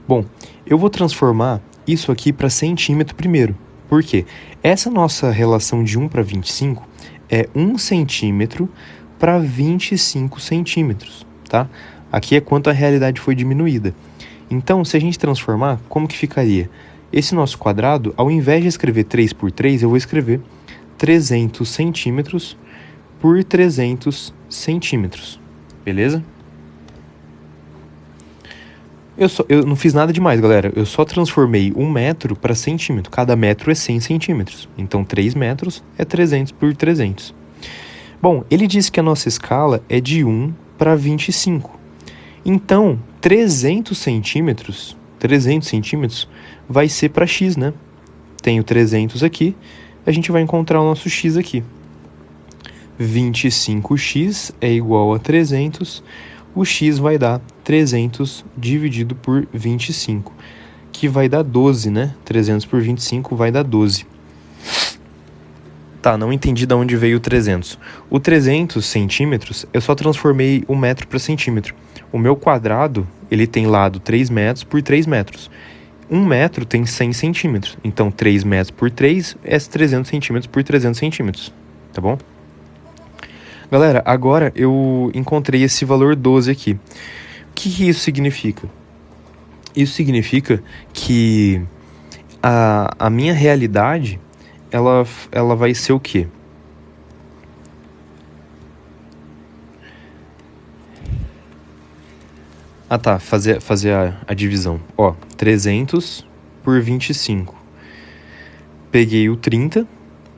Bom, eu vou transformar isso aqui para centímetro primeiro. Por quê? Essa nossa relação de 1 para 25 é 1 centímetro para 25 centímetros, tá? Aqui é quanto a realidade foi diminuída. Então, se a gente transformar, como que ficaria? Esse nosso quadrado, ao invés de escrever 3 por 3, eu vou escrever 300 centímetros por 300 centímetros. Beleza? Eu não fiz nada demais, galera. Eu só transformei 1 metro para centímetro. Cada metro é 100 centímetros. Então, 3 metros é 300 por 300. Bom, ele disse que a nossa escala é de 1 para 25. Então, 300 centímetros vai ser para x, né? Tenho 300 aqui, a gente vai encontrar o nosso x aqui. 25x é igual a 300, o x vai dar 300 dividido por 25, que vai dar 12, né? 300 por 25 vai dar 12. Tá, não entendi de onde veio o 300. O 300 centímetros, eu só transformei 1 metro para centímetro. O meu quadrado, ele tem lado 3 metros por 3 metros. 1 metro tem 100 centímetros. Então, 3 metros por 3 é 300 centímetros por 300 centímetros. Tá bom? Galera, agora eu encontrei esse valor 12 aqui. O que isso significa? Isso significa que a minha realidade, ela vai ser o quê? Ah, tá, fazer a divisão. Ó, 300 por 25. Peguei o 30,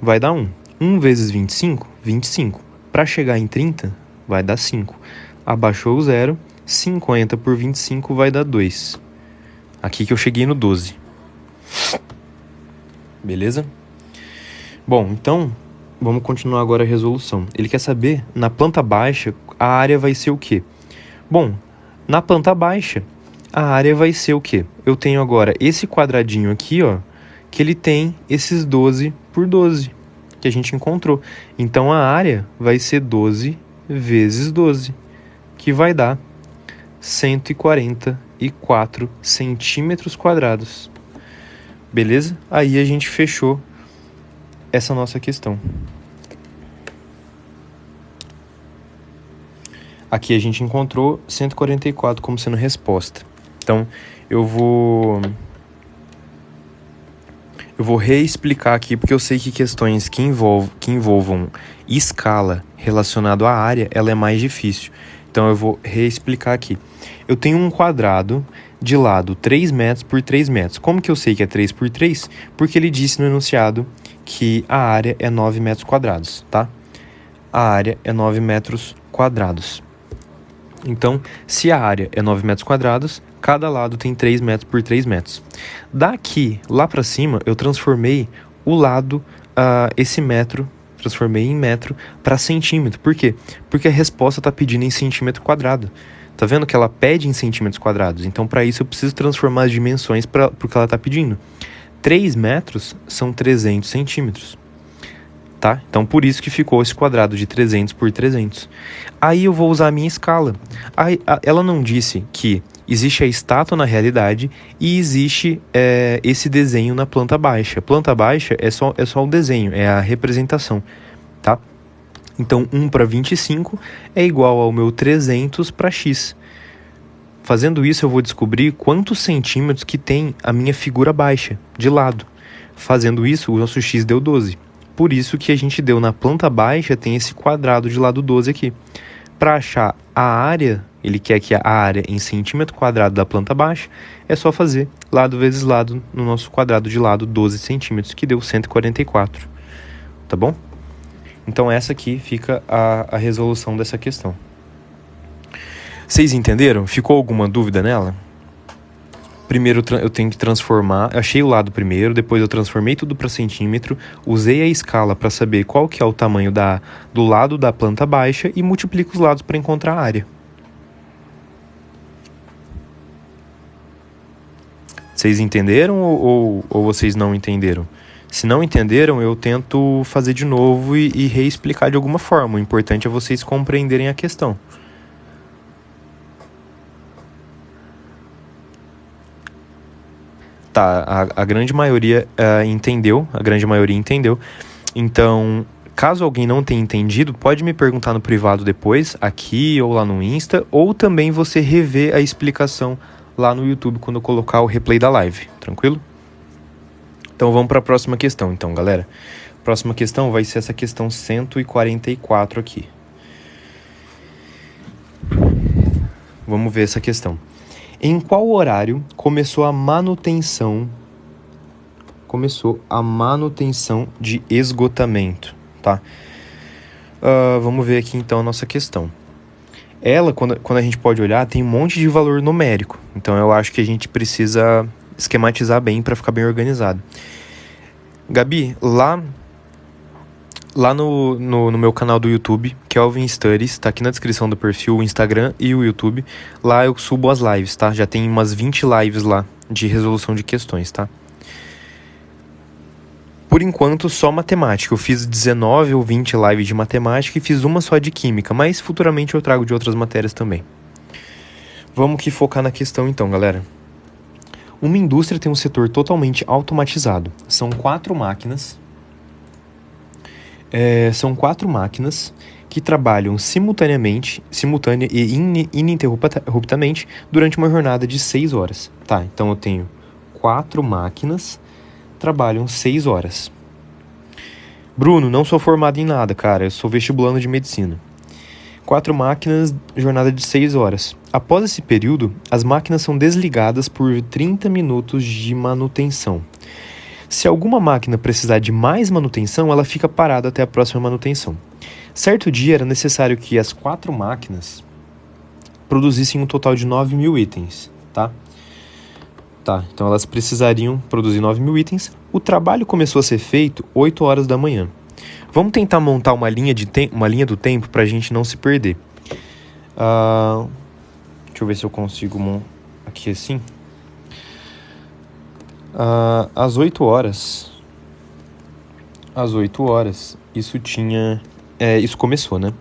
vai dar 1. 1 vezes 25, 25. Para chegar em 30, vai dar 5. Abaixou o 0, 50 por 25 vai dar 2. Aqui que eu cheguei no 12. Beleza? Bom, então, vamos continuar agora a resolução. Ele quer saber, na planta baixa, a área vai ser o quê? Bom, na planta baixa, a área vai ser o quê? Eu tenho agora esse quadradinho aqui, ó, que ele tem esses 12 por 12, que a gente encontrou. Então, a área vai ser 12 vezes 12, que vai dar 144 centímetros quadrados. Beleza? Aí a gente fechou essa nossa questão. Aqui a gente encontrou 144 como sendo resposta. Então, eu vou reexplicar aqui, porque eu sei que questões que envolvam escala relacionado à área, ela é mais difícil. Então, eu vou reexplicar aqui. Eu tenho um quadrado de lado 3 metros por 3 metros. Como que eu sei que é 3 por 3? Porque ele disse no enunciado que a área é 9 metros quadrados, tá? A área é 9 metros quadrados. Então, se a área é 9 metros quadrados, cada lado tem 3 metros por 3 metros. Daqui, lá para cima, eu transformei o lado, esse metro, transformei em metro para centímetro. Por quê? Porque a resposta está pedindo em centímetro quadrado. Tá vendo que ela pede em centímetros quadrados? Então, para isso, eu preciso transformar as dimensões para o que ela está pedindo. 3 metros são 300 centímetros. Tá? Então, por isso que ficou esse quadrado de 300 por 300. Aí eu vou usar a minha escala. Ela não disse que existe a estátua na realidade e existe esse desenho na planta baixa. Planta baixa é só o desenho, é a representação. Tá? Então, 1 para 25 é igual ao meu 300 para x. Fazendo isso, eu vou descobrir quantos centímetros que tem a minha figura baixa, de lado. Fazendo isso, o nosso x deu 12. Por isso que a gente deu na planta baixa, tem esse quadrado de lado 12 aqui. para achar a área, ele quer que a área em centímetro quadrado da planta baixa, é só fazer lado vezes lado no nosso quadrado de lado 12 centímetros, que deu 144, tá bom? Então essa aqui fica a resolução dessa questão. Vocês entenderam? Ficou alguma dúvida nela? Primeiro eu tenho que transformar, eu achei o lado primeiro, depois eu transformei tudo para centímetro, usei a escala para saber qual que é o tamanho do lado da planta baixa e multiplico os lados para encontrar a área. Vocês entenderam ou vocês não entenderam? Se não entenderam, eu tento fazer de novo e reexplicar de alguma forma. O importante é vocês compreenderem a questão. Tá, a grande maioria entendeu. Então, caso alguém não tenha entendido, pode me perguntar no privado depois, aqui ou lá no Insta, ou também você rever a explicação lá no YouTube quando eu colocar o replay da live, tranquilo? Então vamos para a próxima questão, então, galera. Próxima questão vai ser essa questão 144 aqui. Vamos ver essa questão. Em qual horário começou a manutenção de esgotamento, tá? Vamos ver aqui então a nossa questão. Ela, quando a gente pode olhar, tem um monte de valor numérico. Então eu acho que a gente precisa esquematizar bem para ficar bem organizado. Gabi, lá no meu canal do YouTube, Kelvin Studies, tá aqui na descrição do perfil, o Instagram e o YouTube. Lá eu subo as lives, tá? Já tem umas 20 lives lá de resolução de questões, tá? Por enquanto, só matemática. Eu fiz 19 ou 20 lives de matemática e fiz uma só de química, mas futuramente eu trago de outras matérias também. Vamos que focar na questão então, galera. Uma indústria tem um setor totalmente automatizado. São 4 máquinas. Que trabalham simultânea e ininterruptamente durante uma jornada de 6 horas. Tá, então eu tenho 4 máquinas trabalham 6 horas. Bruno, não sou formado em nada, cara. Eu sou vestibulando de medicina. 4 máquinas, jornada de 6 horas. Após esse período, as máquinas são desligadas por 30 minutos de manutenção. Se alguma máquina precisar de mais manutenção, ela fica parada até a próxima manutenção. Certo dia era necessário que as 4 máquinas produzissem um total de 9.000 itens, tá? Então elas precisariam produzir 9.000 itens. O trabalho começou a ser feito 8 horas da manhã. Vamos tentar montar uma linha do tempo para a gente não se perder. Deixa eu ver se eu consigo aqui assim. Às 8 horas, isso começou, né?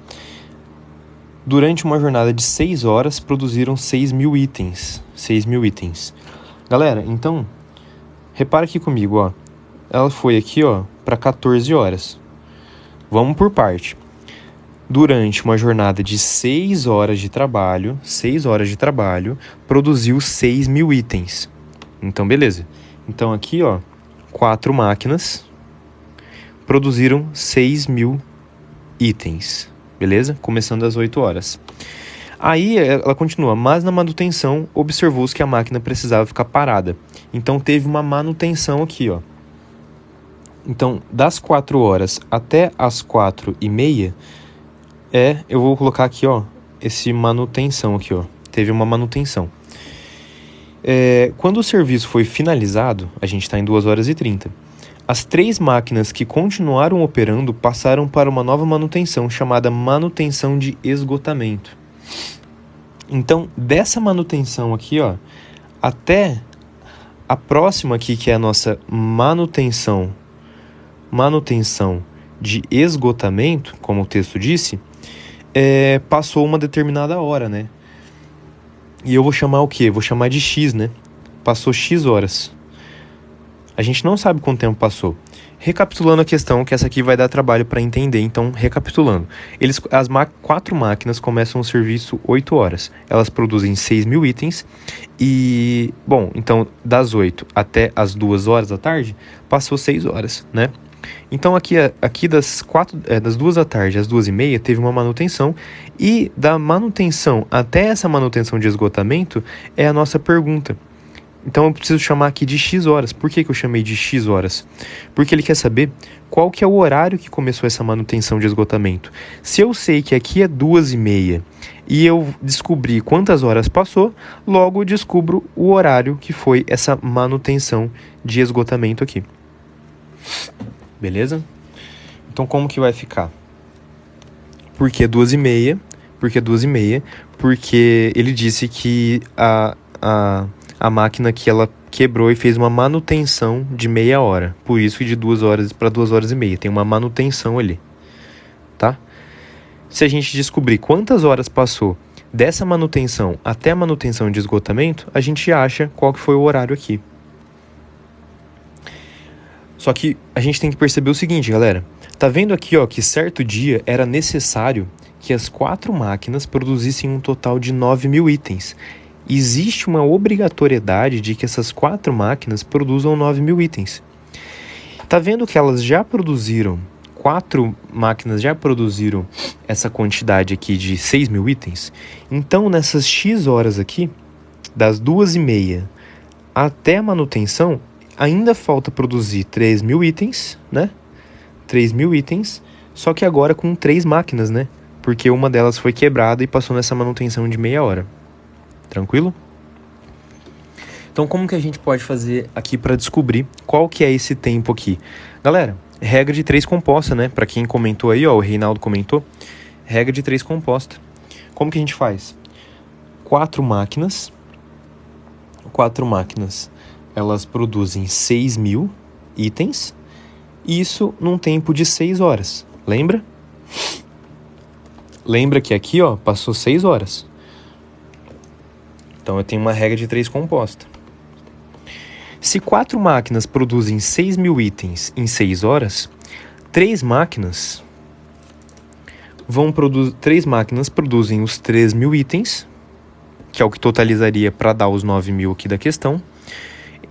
Durante uma jornada de 6 horas, produziram 6.000 itens. 6.000 itens. Galera, então, repara aqui comigo, ó. Ela foi aqui, ó, para 14 horas. Vamos por parte. Durante uma jornada de 6 horas de trabalho, produziu 6.000 itens. Então, beleza. Então, aqui, ó, 4 máquinas produziram 6.000 itens, beleza? Começando às 8 horas. Aí, ela continua, mas na manutenção, observou-se que a máquina precisava ficar parada. Então, teve uma manutenção aqui, ó. Então, das 4 horas até as 4:30, eu vou colocar aqui, ó, esse manutenção aqui, ó. Teve uma manutenção. Quando o serviço foi finalizado, a gente está em 2h30, as 3 máquinas que continuaram operando passaram para uma nova manutenção, chamada manutenção de esgotamento. Então, dessa manutenção aqui, ó, até a próxima aqui, que é a nossa manutenção de esgotamento, como o texto disse, passou uma determinada hora, né? E eu vou chamar o quê? Vou chamar de X, né? Passou X horas. A gente não sabe quanto tempo passou. Recapitulando a questão, que essa aqui vai dar trabalho para entender, então, recapitulando. As 4 máquinas começam o serviço 8 horas. Elas produzem 6.000 itens e, bom, então, das 8 até as 2 horas da tarde, passou 6 horas, né? Então aqui das 2 da tarde às 2h30 teve uma manutenção, e da manutenção até essa manutenção de esgotamento é a nossa pergunta. Então eu preciso chamar aqui de X horas. Por que eu chamei de X horas? Porque ele quer saber qual que é o horário que começou essa manutenção de esgotamento. Se eu sei que aqui é 2h30 e eu descobri quantas horas passou, logo eu descubro o horário que foi essa manutenção de esgotamento aqui. Beleza? Então como que vai ficar? Por que 2h30? Por que 2h30? Porque ele disse que a máquina que ela quebrou e fez uma manutenção de meia hora. Por isso que de 2 horas para 2h30. Tem uma manutenção ali. Tá? Se a gente descobrir quantas horas passou dessa manutenção até a manutenção de esgotamento, a gente acha qual que foi o horário aqui. Só que a gente tem que perceber o seguinte, galera. Tá vendo aqui, ó, que certo dia era necessário que as 4 máquinas produzissem um total de 9.000 itens. Existe uma obrigatoriedade de que essas 4 máquinas produzam 9.000 itens. Tá vendo que elas já produziram, 4 máquinas já produziram essa quantidade aqui de 6.000 itens? Então, nessas X horas aqui, das 2h30 até a manutenção, ainda falta produzir 3.000 itens, né? 3.000 itens, só que agora com 3 máquinas, né? Porque uma delas foi quebrada e passou nessa manutenção de meia hora. Tranquilo? Então, como que a gente pode fazer aqui para descobrir qual que é esse tempo aqui? Galera, regra de 3 composta, né? Para quem comentou aí, ó, o Reinaldo comentou. Regra de 3 composta. Como que a gente faz? 4 máquinas, elas produzem 6.000 itens, isso num tempo de 6 horas. Lembra? Lembra que aqui, ó, passou 6 horas. Então eu tenho uma regra de 3 composta. Se 4 máquinas produzem 6.000 itens em 6 horas, 3 máquinas produzem os 3.000 itens, que é o que totalizaria para dar os 9.000 aqui da questão.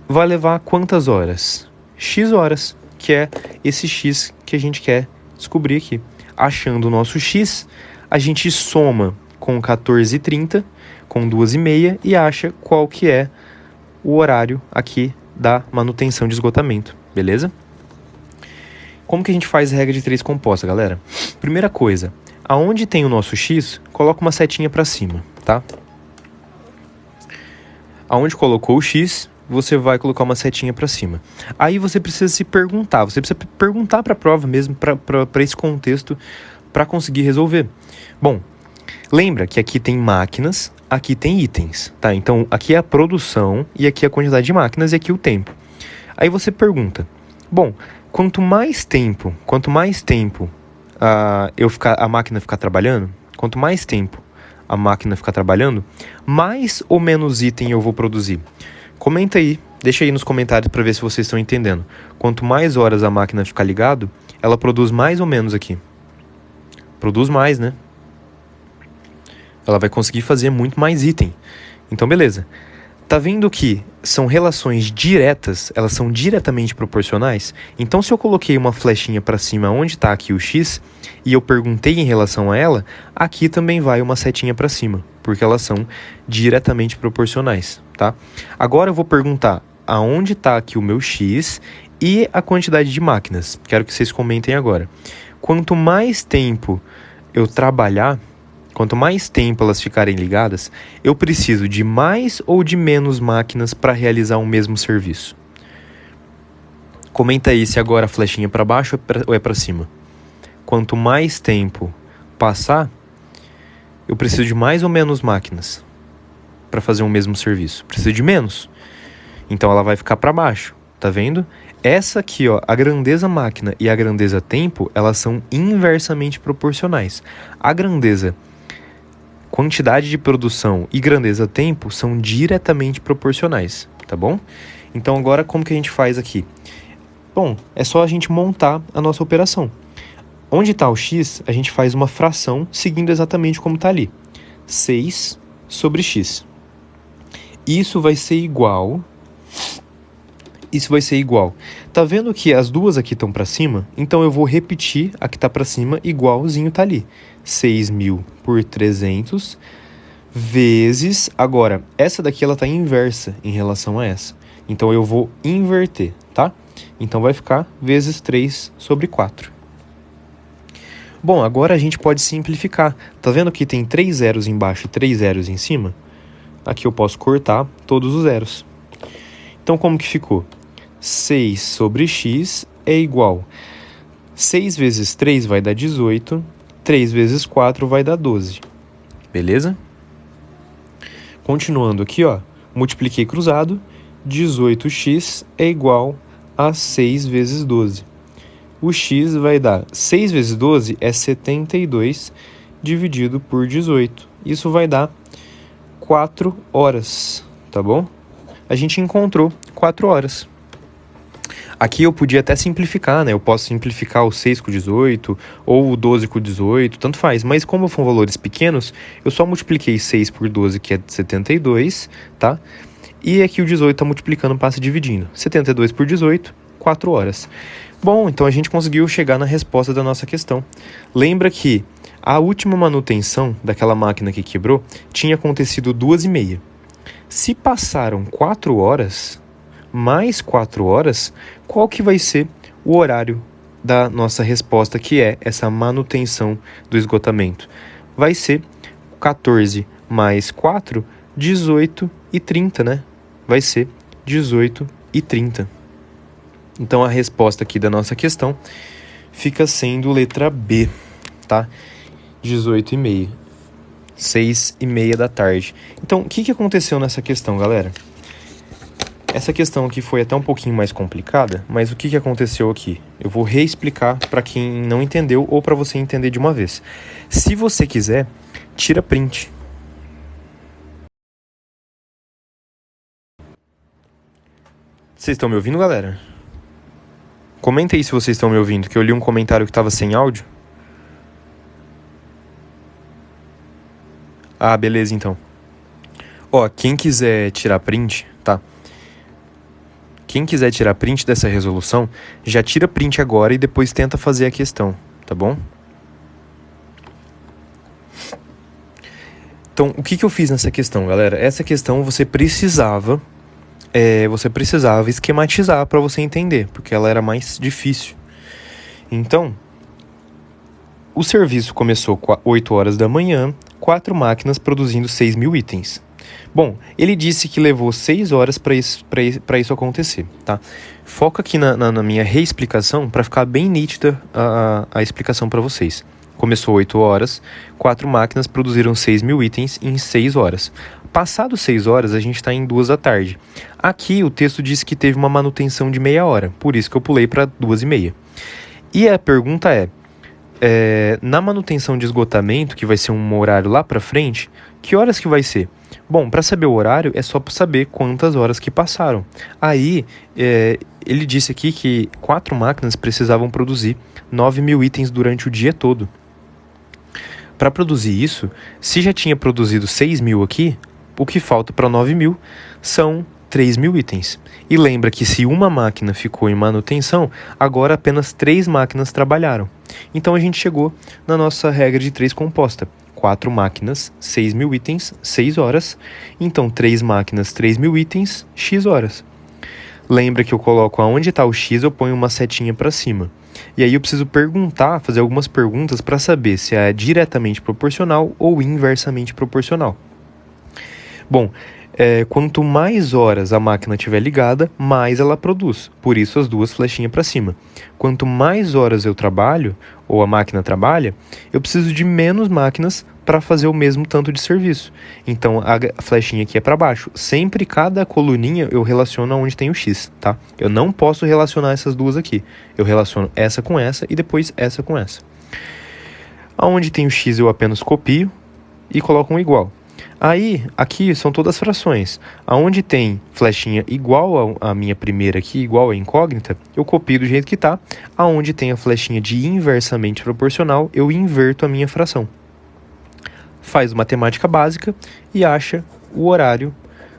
Vai levar quantas horas? X horas, que é esse X que a gente quer descobrir aqui. Achando o nosso X, a gente soma com 14h30, com 2h30 e acha qual que é o horário aqui da manutenção de esgotamento, beleza? Como que a gente faz a regra de 3 composta, galera? Primeira coisa, aonde tem o nosso X, coloca uma setinha para cima, tá? Aonde colocou o X, você vai colocar uma setinha para cima. Aí você precisa se perguntar, para a prova mesmo, para esse contexto, para conseguir resolver. Bom, lembra que aqui tem máquinas, aqui tem itens, tá? Então, aqui é a produção e aqui é a quantidade de máquinas e aqui o tempo. Aí você pergunta, bom, quanto mais tempo a máquina ficar trabalhando, mais ou menos item eu vou produzir. Comenta aí, deixa aí nos comentários para ver se vocês estão entendendo. Quanto mais horas a máquina ficar ligado, ela produz mais ou menos aqui. Produz mais, né? Ela vai conseguir fazer muito mais item. Então, beleza. Tá vendo que são relações diretas, elas são diretamente proporcionais? Então, se eu coloquei uma flechinha para cima onde está aqui o X, e eu perguntei em relação a ela, aqui também vai uma setinha para cima, porque elas são diretamente proporcionais, tá? Agora eu vou perguntar aonde está aqui o meu X e a quantidade de máquinas. Quero que vocês comentem agora. Quanto mais tempo eu trabalhar, quanto mais tempo elas ficarem ligadas, eu preciso de mais ou de menos máquinas para realizar o mesmo serviço. Comenta aí se agora a flechinha é para baixo ou é para cima. Quanto mais tempo passar, eu preciso de mais ou menos máquinas para fazer o mesmo serviço. Preciso de menos. Então ela vai ficar para baixo, tá vendo? Essa aqui, ó, a grandeza máquina e a grandeza tempo, elas são inversamente proporcionais. A grandeza quantidade de produção e grandeza tempo são diretamente proporcionais, tá bom? Então agora como que a gente faz aqui? Bom, é só a gente montar a nossa operação. Onde está o x, a gente faz uma fração seguindo exatamente como está ali. 6 sobre x. Isso vai ser igual isso vai ser igual. Tá vendo que as duas aqui estão para cima? Então eu vou repetir a que está para cima igualzinho tá ali. 6.000 por 300 vezes... Agora, essa daqui ela tá inversa em relação a essa. Então eu vou inverter, tá? Então vai ficar vezes 3 sobre 4. Bom, agora a gente pode simplificar. Tá vendo que tem 3 zeros embaixo e 3 zeros em cima? Aqui eu posso cortar todos os zeros. Então como que ficou? 6 sobre x é igual. 6 vezes 3 vai dar 18. 3 vezes 4 vai dar 12. Beleza? Continuando aqui, ó. Multipliquei cruzado. 18x é igual a 6 vezes 12. O x vai dar 6 vezes 12 é 72 dividido por 18. Isso vai dar 4 horas, tá bom? A gente encontrou 4 horas. Aqui eu podia até simplificar, né? Eu posso simplificar o 6 com 18 ou o 12 com 18, tanto faz. Mas como são valores pequenos, eu só multipliquei 6 por 12, que é 72, tá? E aqui o 18 está multiplicando, passa dividindo. 72 por 18, 4 horas. Bom, então a gente conseguiu chegar na resposta da nossa questão. Lembra que a última manutenção daquela máquina que quebrou tinha acontecido 2h30. Se passaram 4 horas, mais 4 horas, qual que vai ser o horário da nossa resposta, que é essa manutenção do esgotamento? Vai ser 14 mais 4, 18 e 30, né? Vai ser 18 e 30. Então a resposta aqui da nossa questão fica sendo letra B, tá? 18h30. 6h30 da tarde. Então, o que aconteceu nessa questão, galera? Essa questão aqui foi até um pouquinho mais complicada, mas o que aconteceu aqui? Eu vou reexplicar para quem não entendeu ou para você entender de uma vez. Se você quiser, tira print. Vocês estão me ouvindo, galera? Comenta aí se vocês estão me ouvindo, que eu li um comentário que estava sem áudio. Ah, beleza, então. Ó, quem quiser tirar print, tá? Quem quiser tirar print dessa resolução, já tira print agora e depois tenta fazer a questão, tá bom? Então, o que eu fiz nessa questão, galera? Essa questão você precisava esquematizar para você entender, porque ela era mais difícil. Então, o serviço começou 8 horas da manhã, 4 máquinas produzindo 6.000 itens. Bom, ele disse que levou 6 horas para isso acontecer, tá? Foca aqui na minha reexplicação para ficar bem nítida a explicação para vocês. Começou 8 horas, 4 máquinas produziram 6.000 itens em 6 horas. Passado 6 horas, a gente está em 2 da tarde. Aqui o texto diz que teve uma manutenção de meia hora, por isso que eu pulei para 2h30. E a pergunta na manutenção de esgotamento, que vai ser um horário lá para frente, que horas que vai ser? Bom, para saber o horário é só para saber quantas horas que passaram. Aí, ele disse aqui que 4 máquinas precisavam produzir 9.000 itens durante o dia todo. Para produzir isso, se já tinha produzido 6.000 aqui, o que falta para 9.000 são 3.000 itens. E lembra que se uma máquina ficou em manutenção, agora apenas 3 máquinas trabalharam. Então a gente chegou na nossa regra de 3 composta. 4 máquinas, 6.000 itens, 6 horas. Então 3 máquinas, 3.000 itens, x horas. Lembra que eu coloco aonde está o x, eu ponho uma setinha para cima. E aí eu preciso fazer algumas perguntas para saber se é diretamente proporcional ou inversamente proporcional. Bom, quanto mais horas a máquina estiver ligada, mais ela produz. Por isso as duas flechinhas para cima. Quanto mais horas eu trabalho, ou a máquina trabalha, eu preciso de menos máquinas para fazer o mesmo tanto de serviço. Então a flechinha aqui é para baixo. Sempre cada coluninha eu relaciono onde tem o X, tá? Eu não posso relacionar essas duas aqui. Eu relaciono essa com essa e depois essa com essa. Aonde tem o X eu apenas copio e coloco um igual. Aí, aqui são todas as frações. Aonde tem flechinha igual a minha primeira aqui, igual a incógnita, eu copio do jeito que está. Aonde tem a flechinha de inversamente proporcional, eu inverto a minha fração. Faz matemática básica e acha o horário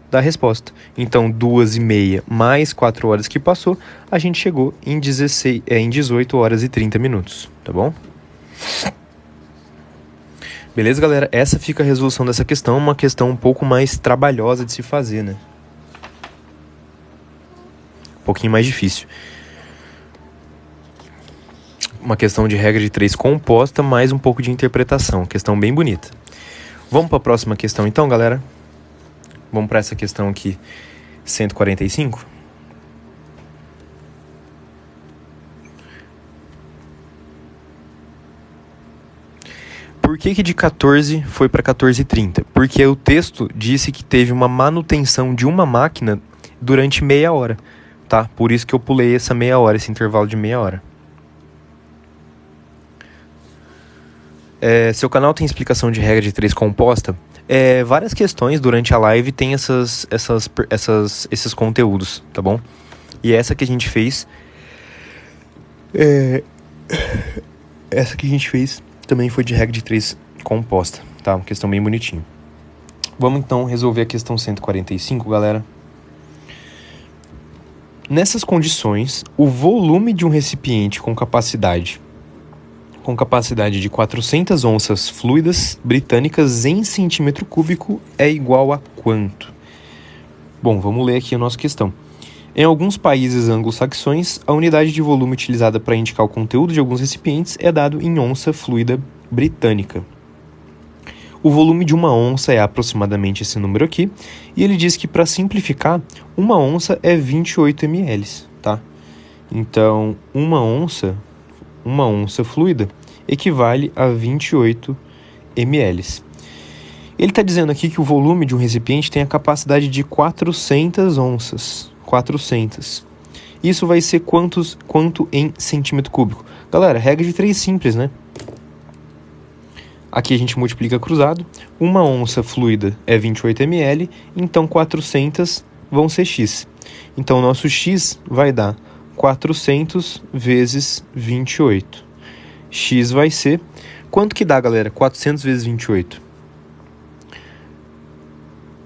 da resposta. Então, 2h30 mais 4 horas que passou, a gente chegou em 18 horas e 30 minutos, tá bom? Beleza, galera? Essa fica a resolução dessa questão, uma questão um pouco mais trabalhosa de se fazer, né? Um pouquinho mais difícil. Uma questão de regra de 3 composta, mais um pouco de interpretação. Questão bem bonita. Vamos para a próxima questão então, galera? Vamos para essa questão aqui, 145. Por que de 14 foi para 14h30? Porque o texto disse que teve uma manutenção de uma máquina durante meia hora, tá? Por isso que eu pulei essa meia hora, esse intervalo de meia hora. Seu canal tem explicação de regra de 3 composta? Várias questões durante a live tem esses conteúdos, tá bom? E essa que a gente fez... Essa que a gente fez também foi de regra de 3 composta, tá? Uma questão bem bonitinha. Vamos então resolver a questão 145, galera. Nessas condições, o volume de um recipiente com capacidade de 400 onças fluidas britânicas em centímetro cúbico é igual a quanto? Bom, vamos ler aqui a nossa questão. Em alguns países anglo-saxões, a unidade de volume utilizada para indicar o conteúdo de alguns recipientes é dado em onça fluida britânica. O volume de uma onça é aproximadamente esse número aqui, e ele diz que, para simplificar, uma onça é 28 ml, tá? Então, uma onça fluida equivale a 28 ml. Ele está dizendo aqui que o volume de um recipiente tem a capacidade de 400 onças. 400. Isso vai ser quanto em centímetro cúbico? Galera, regra de 3 simples, né? Aqui a gente multiplica cruzado. Uma onça fluida é 28 ml, então 400 vão ser x. Então, o nosso x vai dar 400 vezes 28. X vai ser... Quanto que dá, galera? 400 vezes 28.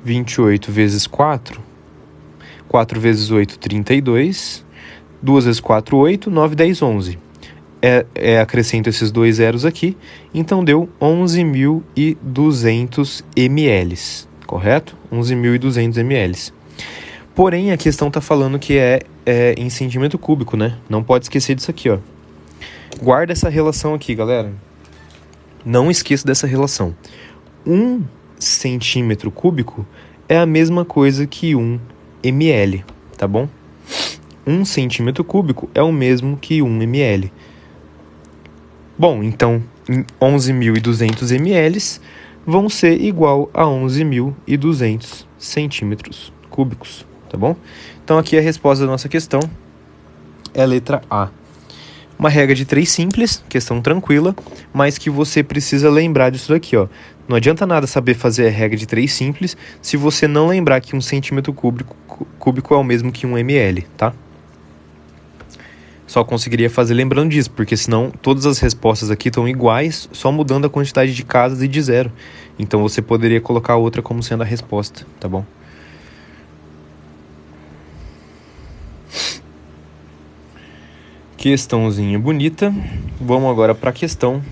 28 vezes 4. 4 vezes 8, 32. 2 vezes 4, 8. 9, 10, 11. Acrescento esses dois zeros aqui. Então, deu 11.200 ml. Correto? 11.200 ml. Porém, a questão está falando que é em centímetro cúbico, né? Não pode esquecer disso aqui, ó. Guarda essa relação aqui, galera. Não esqueça dessa relação. 1 centímetro cúbico é a mesma coisa que 1 ml, tá bom? 1 centímetro cúbico é o mesmo que 1 ml. Bom, então, 11.200 ml vão ser igual a 11.200 centímetros cúbicos, tá bom? Então, aqui a resposta da nossa questão é a letra A. Uma regra de 3 simples, questão tranquila, mas que você precisa lembrar disso daqui, ó. Não adianta nada saber fazer a regra de 3 simples se você não lembrar que 1 centímetro cúbico é o mesmo que 1 ml, tá? Só conseguiria fazer lembrando disso, porque senão todas as respostas aqui estão iguais, só mudando a quantidade de casas e de zero. Então você poderia colocar outra como sendo a resposta, tá bom? Questãozinha bonita. Vamos agora para a questão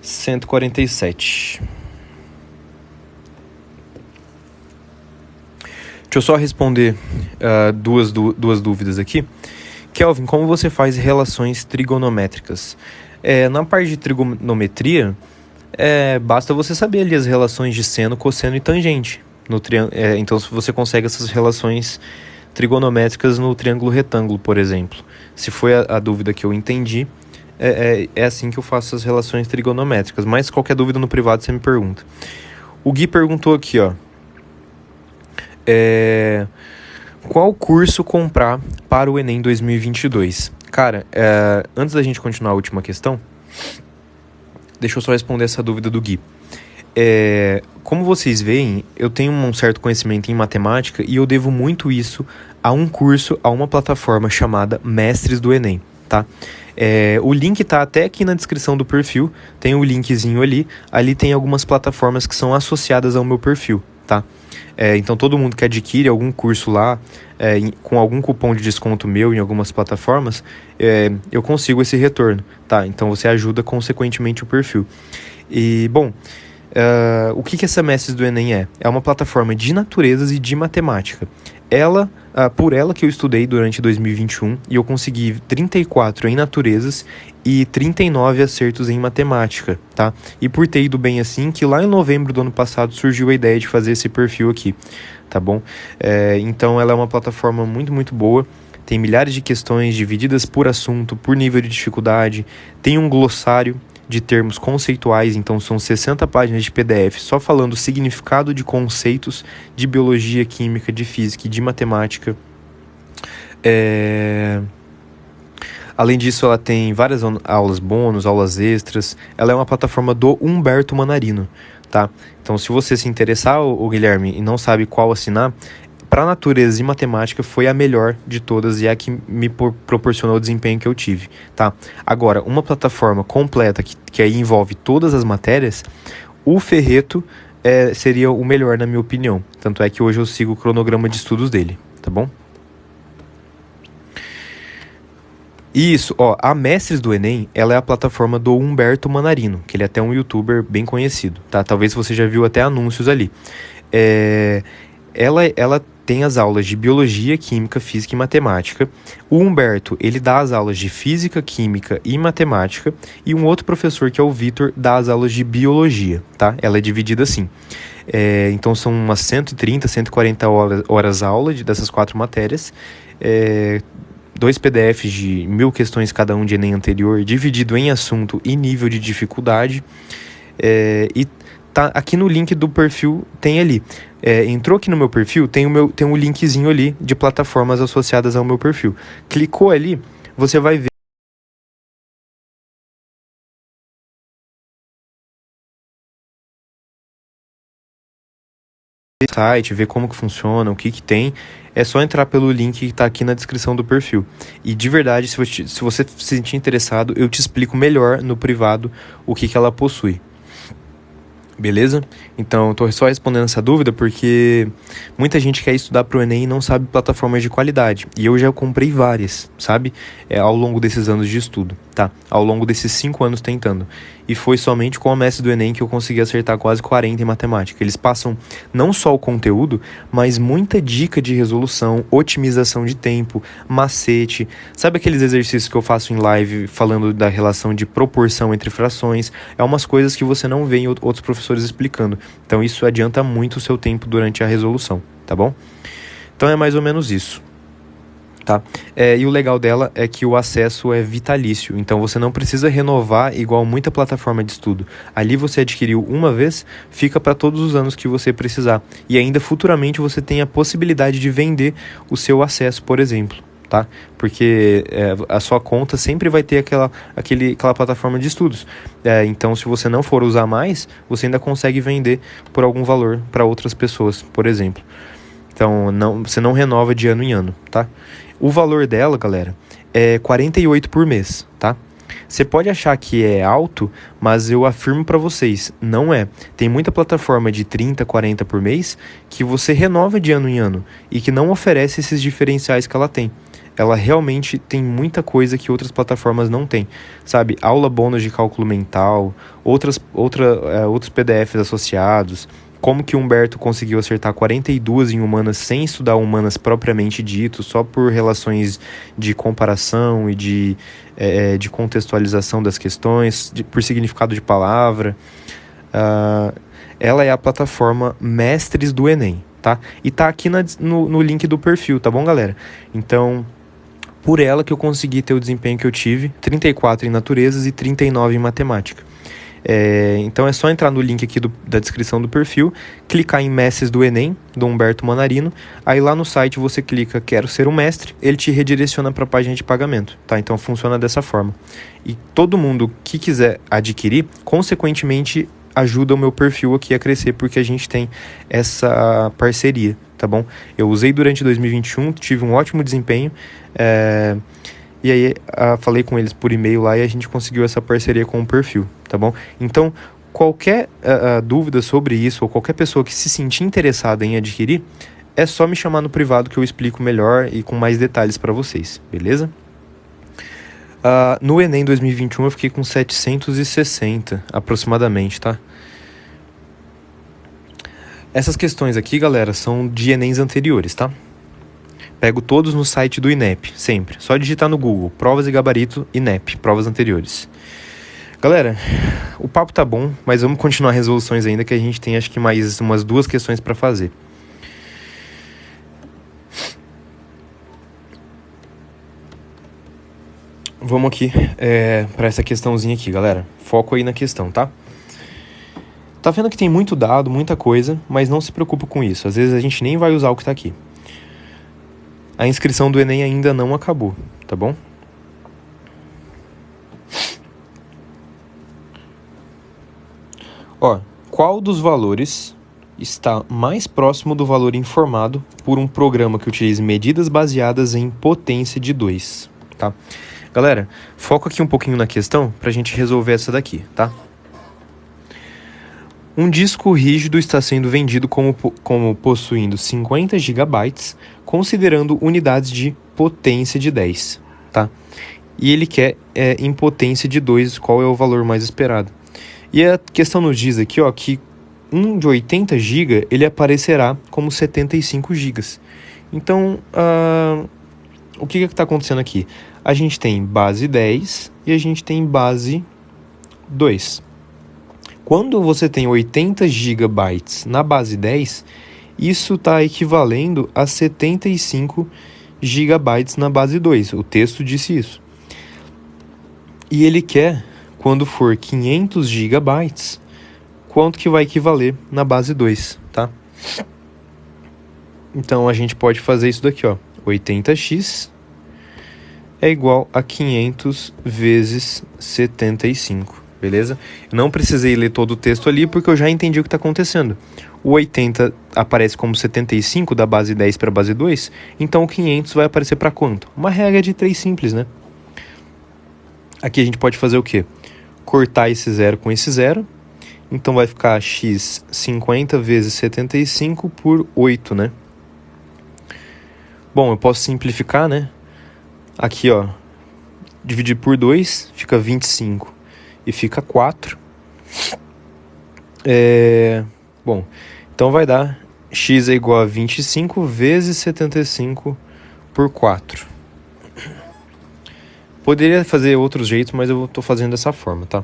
147. Deixa eu só responder duas dúvidas aqui. Kelvin, como você faz relações trigonométricas? Na parte de trigonometria, basta você saber ali as relações de seno, cosseno e tangente. Então você consegue essas relações trigonométricas no triângulo retângulo, por exemplo. Se foi a dúvida que eu entendi, é assim que eu faço as relações trigonométricas. Mas qualquer dúvida no privado você me pergunta. O Gui perguntou aqui, ó. Qual curso comprar para o Enem 2022? Cara, antes da gente continuar a última questão, deixa eu só responder essa dúvida do Gui. Como vocês veem, eu tenho um certo conhecimento em matemática e eu devo muito isso a um curso, a uma plataforma chamada Mestres do Enem, tá? O link tá até aqui na descrição do perfil, tem o linkzinho ali tem algumas plataformas que são associadas ao meu perfil, tá? Então todo mundo que adquire algum curso lá, com algum cupom de desconto meu em algumas plataformas, eu consigo esse retorno, tá? Então você ajuda consequentemente o perfil. E, bom, o que essa Mestres do Enem é? É uma plataforma de naturezas e de matemática. Por ela que eu estudei durante 2021 e eu consegui 34 em naturezas e 39 acertos em matemática, tá? E por ter ido bem assim, que lá em novembro do ano passado surgiu a ideia de fazer esse perfil aqui, tá bom? Então ela é uma plataforma muito, muito boa. Tem milhares de questões divididas por assunto, por nível de dificuldade. Tem um glossário de termos conceituais, então são 60 páginas de PDF só falando o significado de conceitos de biologia, química, de física e de matemática. Além disso, ela tem várias aulas bônus, aulas extras. Ela é uma plataforma do Humberto Manarino, tá? Então, se você se interessar, o Guilherme, e não sabe qual assinar, para natureza e matemática foi a melhor de todas e é a que me proporcionou o desempenho que eu tive, tá? Agora, uma plataforma completa que aí envolve todas as matérias, o Ferreto seria o melhor na minha opinião. Tanto é que hoje eu sigo o cronograma de estudos dele, tá bom? Isso, a Mestres do Enem, ela é a plataforma do Humberto Manarino, que ele é até um youtuber bem conhecido, tá? Talvez você já viu até anúncios ali. Ela tem as aulas de biologia, química, física e matemática. O Humberto, ele dá as aulas de física, química e matemática. E um outro professor, que é o Vitor, dá as aulas de biologia, tá? Ela é dividida assim. Então são umas 130, 140 horas aula dessas 4 matérias. 2 PDFs de 1000 questões cada um de Enem anterior, dividido em assunto e nível de dificuldade. E tá aqui no link do perfil, tem ali. Entrou aqui no meu perfil, tem um linkzinho ali de plataformas associadas ao meu perfil. Clicou ali, você vai ver o site, ver como que funciona, o que tem. É só entrar pelo link que está aqui na descrição do perfil. E de verdade, se você se sentir interessado, eu te explico melhor no privado o que ela possui. Beleza? Então, estou só respondendo essa dúvida porque muita gente quer estudar para o Enem e não sabe plataformas de qualidade. E eu já comprei várias, sabe? Ao longo desses anos de estudo, tá? Ao longo desses 5 anos tentando. E foi somente com a Mestre do Enem que eu consegui acertar quase 40 em matemática. Eles passam não só o conteúdo, mas muita dica de resolução, otimização de tempo, macete. Sabe aqueles exercícios que eu faço em live falando da relação de proporção entre frações? É umas coisas que você não vê em outros professores explicando. Então isso adianta muito o seu tempo durante a resolução, tá bom? Então é mais ou menos isso. Tá? E o legal dela é que o acesso é vitalício, então você não precisa renovar igual muita plataforma de estudo. Ali você adquiriu uma vez, fica para todos os anos que você precisar. E ainda futuramente você tem a possibilidade de vender o seu acesso, por exemplo. Tá? Porque a sua conta sempre vai ter aquela plataforma de estudos. Então, se você não for usar mais, você ainda consegue vender por algum valor para outras pessoas, por exemplo. Então, você não renova de ano em ano, tá? O valor dela, galera, é R$ 48 por mês, tá? Você pode achar que é alto, mas eu afirmo para vocês, não é. Tem muita plataforma de 30, 40 por mês que você renova de ano em ano e que não oferece esses diferenciais que ela tem. Ela realmente tem muita coisa que outras plataformas não têm, sabe? Aula bônus de cálculo mental, outros PDFs associados. Como que o Humberto conseguiu acertar 42 em humanas sem estudar humanas propriamente dito, só por relações de comparação e de contextualização das questões, por significado de palavra. Ela é a plataforma Mestres do Enem, tá? E tá aqui no link do perfil, tá bom, galera? Então, por ela que eu consegui ter o desempenho que eu tive, 34 em naturezas e 39 em matemática. Então é só entrar no link aqui da descrição do perfil, clicar em Mestres do Enem, do Humberto Manarino, aí lá no site você clica Quero ser um mestre, ele te redireciona para a página de pagamento, tá? Então funciona dessa forma. E todo mundo que quiser adquirir, consequentemente, ajuda o meu perfil aqui a crescer, porque a gente tem essa parceria, tá bom? Eu usei durante 2021, tive um ótimo desempenho, e aí falei com eles por e-mail lá e a gente conseguiu essa parceria com o perfil, tá bom? Então, qualquer dúvida sobre isso, ou qualquer pessoa que se sentir interessada em adquirir, é só me chamar no privado que eu explico melhor e com mais detalhes para vocês, beleza? No Enem 2021 eu fiquei com 760 aproximadamente, tá? Essas questões aqui, galera, são de Enems anteriores, tá? Pego todos no site do INEP, sempre. Só digitar no Google, provas e gabarito INEP, provas anteriores. Galera, o papo tá bom, mas vamos continuar resoluções ainda, que a gente tem acho que mais umas 2 questões para fazer. Vamos aqui para essa questãozinha aqui, galera. Foco aí na questão, tá? Tá vendo que tem muito dado, muita coisa, mas não se preocupa com isso. Às vezes a gente nem vai usar o que tá aqui. A inscrição do Enem ainda não acabou, tá bom? Qual dos valores está mais próximo do valor informado por um programa que utilize medidas baseadas em potência de 2, tá? Galera, foca aqui um pouquinho na questão pra gente resolver essa daqui, tá? Um disco rígido está sendo vendido como possuindo 50 GB, considerando unidades de potência de 10, tá? E ele quer em potência de 2, qual é o valor mais esperado. E a questão nos diz aqui, que um de 80 GB, ele aparecerá como 75 GB. Então, o que está acontecendo aqui? A gente tem base 10 e a gente tem base 2. Quando você tem 80 GB na base 10, isso está equivalendo a 75 GB na base 2. O texto disse isso. E ele quer, quando for 500 GB, quanto que vai equivaler na base 2, tá? Então, a gente pode fazer isso daqui, 80x é igual a 500 vezes 75, beleza? Eu não precisei ler todo o texto ali, porque eu já entendi o que está acontecendo. O 80 aparece como 75 da base 10 para a base 2, então o 500 vai aparecer para quanto? Uma regra de 3 simples, né? Aqui a gente pode fazer o quê? Cortar esse zero com esse zero. Então vai ficar x 50 vezes 75 por 8, né? Bom, eu posso simplificar, né? Aqui, dividir por 2, fica 25 e fica 4. Bom, então vai dar x é igual a 25 vezes 75 por 4. Poderia fazer outros jeitos, mas eu estou fazendo dessa forma, tá?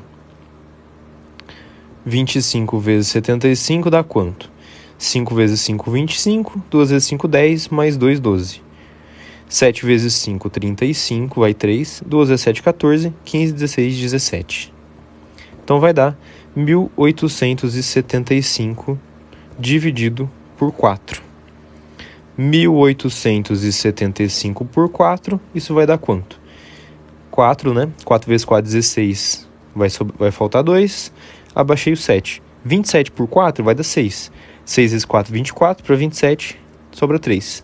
25 vezes 75 dá quanto? 5 vezes 5, 25. 2 vezes 5, 10. Mais 2, 12. 7 vezes 5, 35. Vai 3. 2 vezes 7, 14. 15, 16, 17. Então vai dar 1875 dividido por 4. 1875 por 4, isso vai dar quanto? 4, né? 4 vezes 4, 16. Vai faltar 2. Abaixei o 7. 27 por 4 vai dar 6. 6 vezes 4, 24. Para 27, sobra 3.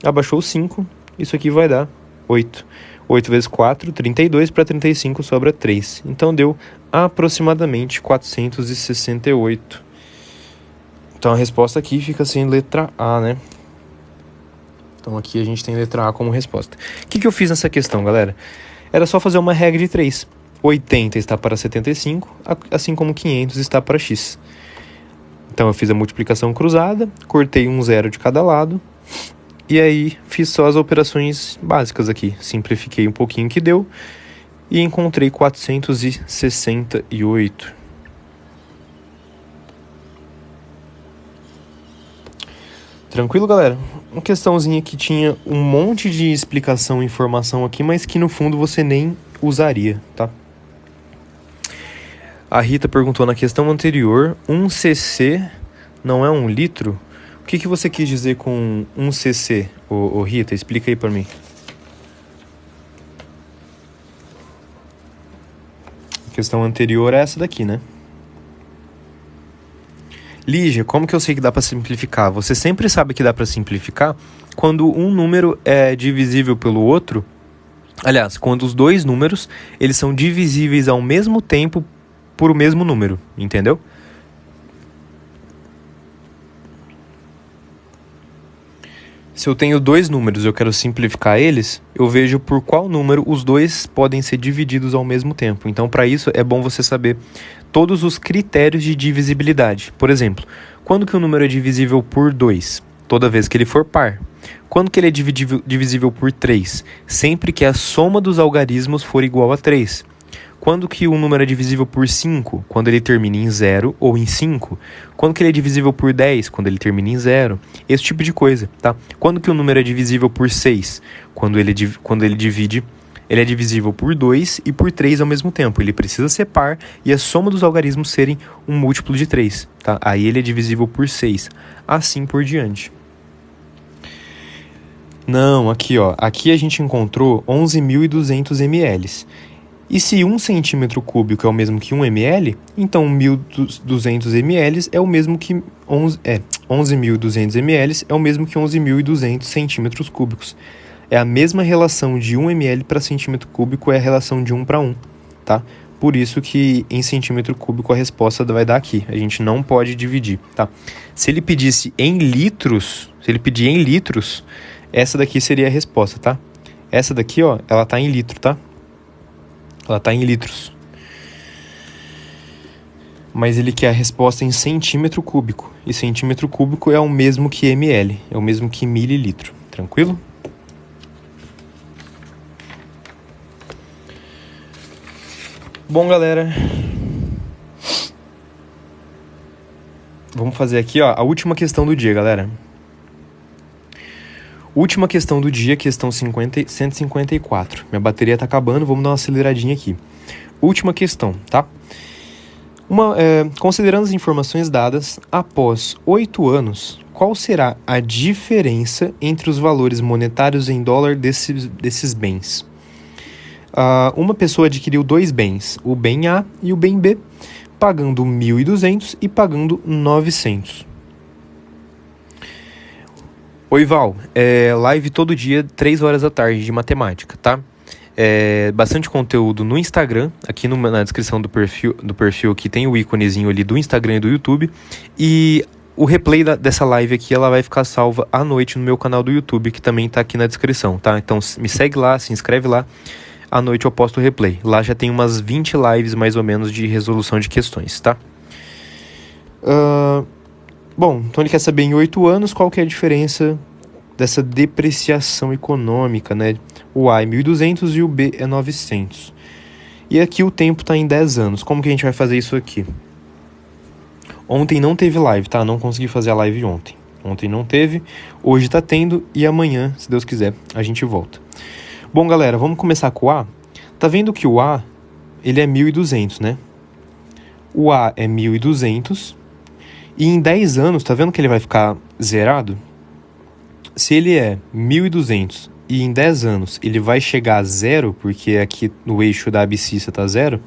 Abaixou o 5. Isso aqui vai dar 8. 8 vezes 4, 32. Para 35, sobra 3. Então, deu aproximadamente 468. Então, a resposta aqui fica sem letra A, né? Então, aqui a gente tem letra A como resposta. O que eu fiz nessa questão, galera? Era só fazer uma regra de 3. 80 está para 75, assim como 500 está para x. Então eu fiz a multiplicação cruzada, cortei um zero de cada lado, e aí fiz só as operações básicas aqui. Simplifiquei um pouquinho que deu, e encontrei 468. Tranquilo, galera? Uma questãozinha que tinha um monte de explicação e informação aqui, mas que no fundo você nem usaria, tá? A Rita perguntou na questão anterior, 1 cc não é 1 litro? O que você quis dizer com 1 cc, ô Rita? Explica aí pra mim. A questão anterior é essa daqui, né? Lígia, como que eu sei que dá para simplificar? Você sempre sabe que dá para simplificar quando um número é divisível pelo outro. Aliás, quando os dois números eles são divisíveis ao mesmo tempo por o mesmo número, entendeu? Se eu tenho dois números e eu quero simplificar eles, eu vejo por qual número os dois podem ser divididos ao mesmo tempo. Então, para isso, é bom você saber todos os critérios de divisibilidade. Por exemplo, quando que o número é divisível por 2? Toda vez que ele for par. Quando que ele é divisível por 3? Sempre que a soma dos algarismos for igual a 3. Quando que um número é divisível por 5? Quando ele termina em 0 ou em 5. Quando que ele é divisível por 10? Quando ele termina em 0. Esse tipo de coisa, tá? Quando que um número é divisível por 6? Quando ele divide, ele é divisível por 2 e por 3 ao mesmo tempo. Ele precisa ser par e a soma dos algarismos serem um múltiplo de 3, tá? Aí ele é divisível por 6. Assim por diante. Não, aqui ó. Aqui a gente encontrou 11.200 ml. E se 1 centímetro cúbico é o mesmo que 1 ml, então 1.200 ml é o mesmo que 11.200 ml é o mesmo que 11.200 centímetros cúbicos. É a mesma relação de 1 ml para centímetro cúbico, é a relação de 1 para 1, tá? Por isso que em centímetro cúbico a resposta vai dar aqui. A gente não pode dividir, tá? Se ele pedisse em litros, essa daqui seria a resposta, tá? Essa daqui, ó, ela tá em litro, tá? Ela está em litros. Mas ele quer a resposta em centímetro cúbico. E centímetro cúbico é o mesmo que ml. É o mesmo que mililitro. Tranquilo? Bom, galera. Vamos fazer aqui, ó, a última questão do dia, galera. Última questão do dia, questão 154. Minha bateria tá acabando, vamos dar uma aceleradinha aqui. Última questão, tá? Considerando as informações dadas, após 8 anos, qual será a diferença entre os valores monetários em dólar desses bens? Uma pessoa adquiriu 2 bens, o bem A e o bem B, pagando 1.200 e pagando 900. Oi, Val, live todo dia, 3 horas da tarde de matemática, tá? Bastante conteúdo no Instagram, aqui na descrição do perfil aqui tem o íconezinho ali do Instagram e do YouTube, e o replay dessa live aqui, ela vai ficar salva à noite no meu canal do YouTube, que também tá aqui na descrição, tá? Então me segue lá, se inscreve lá, à noite eu posto o replay. Lá já tem umas 20 lives mais ou menos de resolução de questões, tá? Bom, então ele quer saber em 8 anos qual que é a diferença dessa depreciação econômica, né? O A é 1.200 e o B é 900. E aqui o tempo está em 10 anos. Como que a gente vai fazer isso aqui? Ontem não teve live, tá? Não consegui fazer a live ontem. Ontem não teve, hoje tá tendo e amanhã, se Deus quiser, a gente volta. Bom, galera, vamos começar com o A. Tá vendo que o A, ele é 1.200, né? O A é 1.200 e em 10 anos, tá vendo que ele vai ficar zerado? Se ele é 1.200 e em 10 anos ele vai chegar a zero, porque aqui no eixo da abscissa tá zero,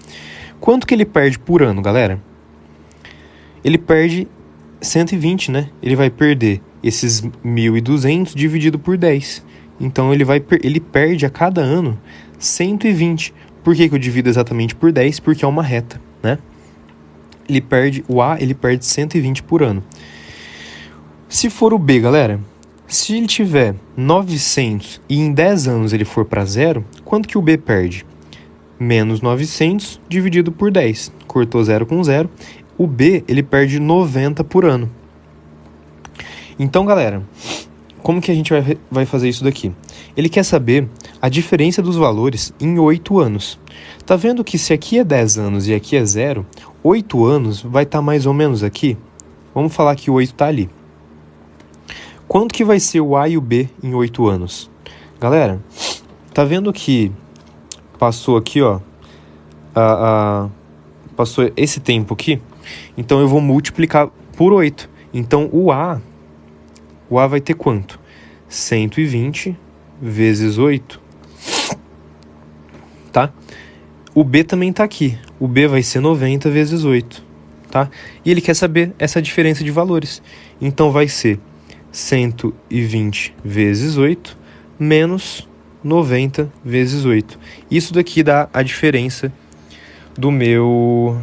quanto que ele perde por ano, galera? Ele perde 120, né? Ele vai perder esses 1.200 dividido por 10. Então ele perde a cada ano 120. Por que eu divido exatamente por 10? Porque é uma reta, né? O A ele perde 120 por ano. Se for o B, galera, se ele tiver 900 e em 10 anos ele for para zero, quanto que o B perde? Menos 900 dividido por 10. Cortou 0 com 0. O B ele perde 90 por ano. Então, galera, como que a gente vai fazer isso daqui? Ele quer saber a diferença dos valores em 8 anos. Tá vendo que se aqui é 10 anos e aqui é 0, 8 anos vai estar mais ou menos aqui? Vamos falar que o 8 está ali. Quanto que vai ser o A e o B em 8 anos? Galera, tá vendo que passou aqui, ó, passou esse tempo aqui? Então eu vou multiplicar por 8. Então o A vai ter quanto? 120 vezes 8. Tá? O B também tá aqui. O B vai ser 90 vezes 8. Tá? E ele quer saber essa diferença de valores. Então vai ser 120 vezes 8 menos 90 vezes 8. Isso daqui dá a diferença do meu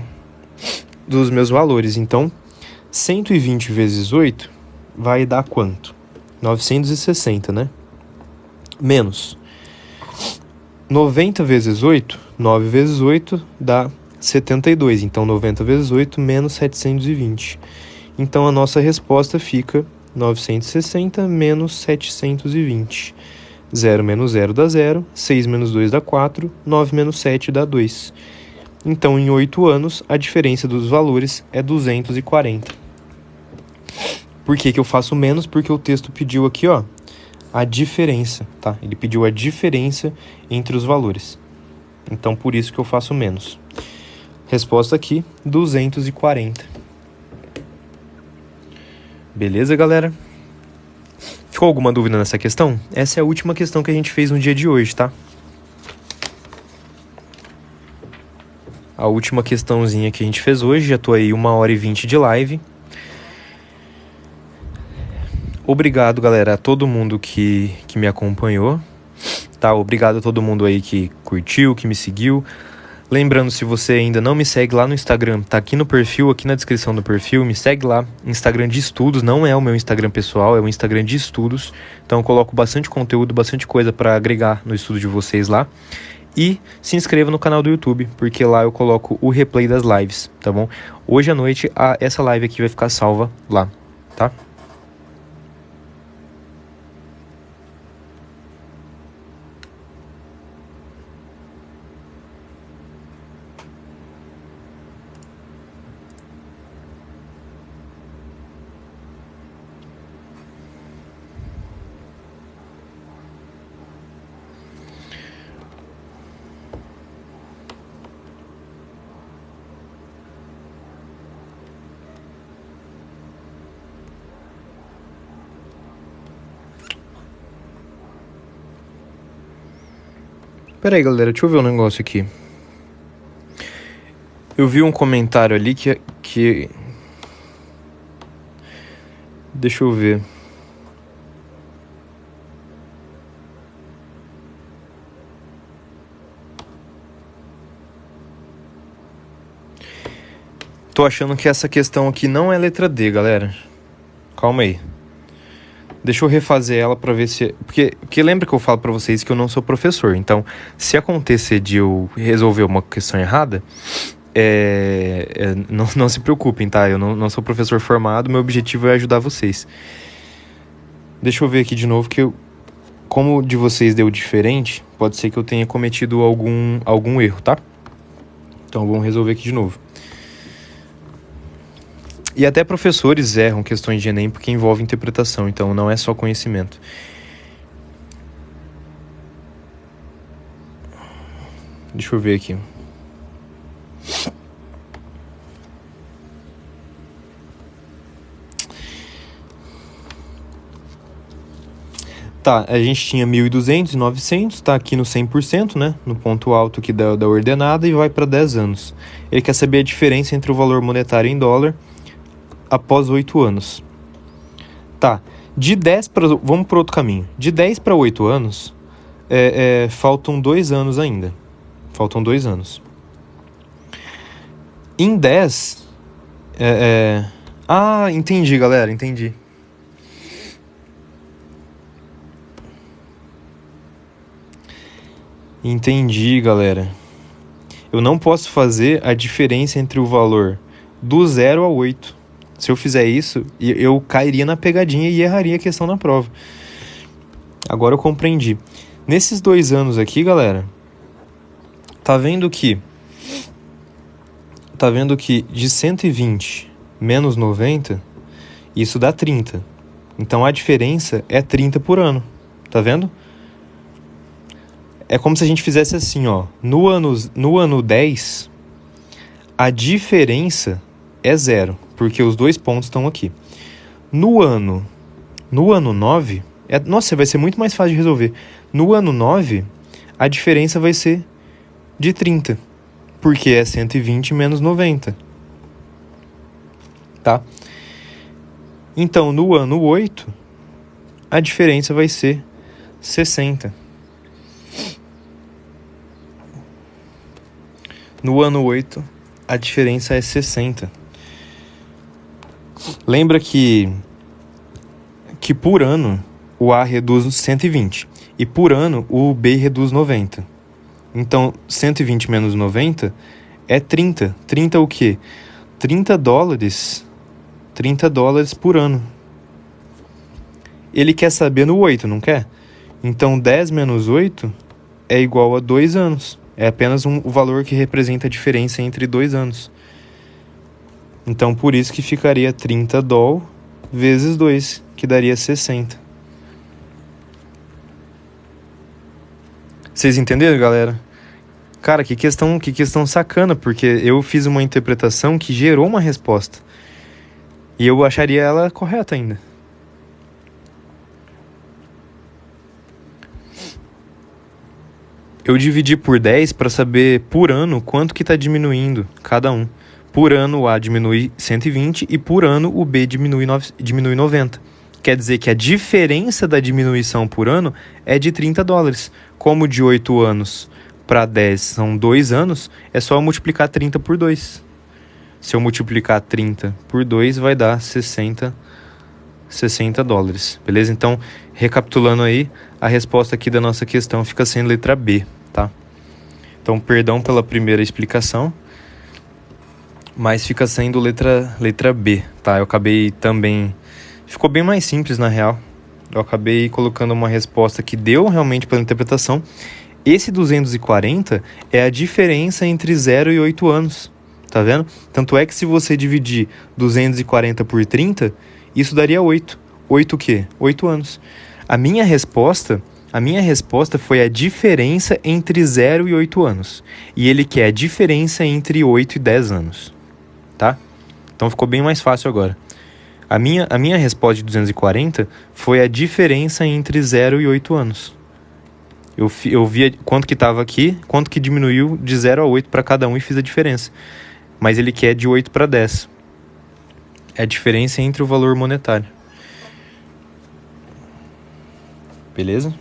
dos meus valores. Então, 120 vezes 8 vai dar quanto? 960, né? Menos 90 vezes 8, 9 vezes 8 dá 72. Então, 90 vezes 8 menos 720. Então, a nossa resposta fica 960 menos 720. 0 menos 0 dá 0, 6 menos 2 dá 4, 9 menos 7 dá 2. Então, em 8 anos, a diferença dos valores é 240. Por que eu faço menos? Porque o texto pediu aqui, ó, a diferença, tá? Ele pediu a diferença entre os valores. Então, por isso que eu faço menos. Resposta aqui, 240. Beleza, galera? Ficou alguma dúvida nessa questão? Essa é a última questão que a gente fez no dia de hoje, tá? A última questãozinha que a gente fez hoje, já tô aí 1h20 de live. Obrigado, galera, a todo mundo que me acompanhou, tá? Obrigado a todo mundo aí que curtiu, que me seguiu. Lembrando, se você ainda não me segue lá no Instagram, tá aqui no perfil, aqui na descrição do perfil, me segue lá. Instagram de estudos, não é o meu Instagram pessoal, é o Instagram de estudos. Então eu coloco bastante conteúdo, bastante coisa para agregar no estudo de vocês lá. E se inscreva no canal do YouTube, porque lá eu coloco o replay das lives, tá bom? Hoje à noite, essa live aqui vai ficar salva lá, tá? Pera aí, galera, deixa eu ver um negócio aqui. Eu vi um comentário ali que... Deixa eu ver. Tô achando que essa questão aqui não é letra D, galera. Calma aí. Deixa eu refazer ela pra ver se... Porque lembra que eu falo pra vocês que eu não sou professor. Então, se acontecer de eu resolver uma questão errada, não se preocupem, tá? Eu não sou professor formado, meu objetivo é ajudar vocês. Deixa eu ver aqui de novo, como de vocês deu diferente, pode ser que eu tenha cometido algum erro, tá? Então, vamos resolver aqui de novo. E até professores erram questões de Enem porque envolve interpretação, então não é só conhecimento. Deixa eu ver aqui. Tá, a gente tinha 1.200 e 900, tá aqui no 100%, né? No ponto alto aqui da ordenada e vai para 10 anos. Ele quer saber a diferença entre o valor monetário em dólar após 8 anos. Tá, de 10 para... Vamos para outro caminho. De 10 para 8 anos, faltam 2 anos ainda. Faltam 2 anos. Em 10... Ah, entendi, galera, entendi. Entendi, galera. Eu não posso fazer a diferença entre o valor do 0 ao 8. Se eu fizer isso, eu cairia na pegadinha e erraria a questão na prova. Agora eu compreendi. Nesses 2 anos aqui, galera, tá vendo que de 120 menos 90, isso dá 30. Então a diferença é 30 por ano. Tá vendo? É como se a gente fizesse assim, ó. No ano 10, a diferença é 0, porque os 2 pontos estão aqui. No ano 9, nossa, vai ser muito mais fácil de resolver. No ano 9, a diferença vai ser de 30, porque é 120 menos 90. Tá? Então, no ano 8, a diferença vai ser 60. No ano 8, a diferença é 60. Lembra que por ano o A reduz 120 e por ano o B reduz 90. Então, 120 menos 90 é 30. 30 o quê? 30 dólares. 30 dólares por ano. Ele quer saber no 8, não quer? Então, 10 menos 8 é igual a 2 anos. É apenas o valor que representa a diferença entre 2 anos. Então, por isso que ficaria 30 doll vezes 2, que daria 60. Vocês entenderam, galera? Cara, que questão sacana, porque eu fiz uma interpretação que gerou uma resposta. E eu acharia ela correta ainda. Eu dividi por 10 para saber por ano quanto que está diminuindo cada um. Por ano o A diminui 120 e por ano o B diminui 90. Quer dizer que a diferença da diminuição por ano é de 30 dólares. Como de 8 anos para 10 são 2 anos, é só eu multiplicar 30 por 2. Se eu multiplicar 30 por 2, vai dar 60 dólares. Beleza? Então, recapitulando aí, a resposta aqui da nossa questão fica sendo letra B, tá? Então, perdão pela primeira explicação, mas fica sendo letra B, tá? Eu acabei também... Ficou bem mais simples, na real. Eu acabei colocando uma resposta que deu realmente pela interpretação. Esse 240 é a diferença entre 0 e 8 anos, tá vendo? Tanto é que se você dividir 240 por 30, isso daria 8. 8 o quê? 8 anos. A minha resposta foi a diferença entre 0 e 8 anos. E ele quer a diferença entre 8 e 10 anos, tá? Então ficou bem mais fácil agora. A minha resposta de 240 foi a diferença entre 0 e 8 anos. Eu vi quanto que estava aqui, quanto que diminuiu de 0 a 8 para cada um e fiz a diferença. Mas ele quer de 8 para 10. É a diferença entre o valor monetário. Beleza?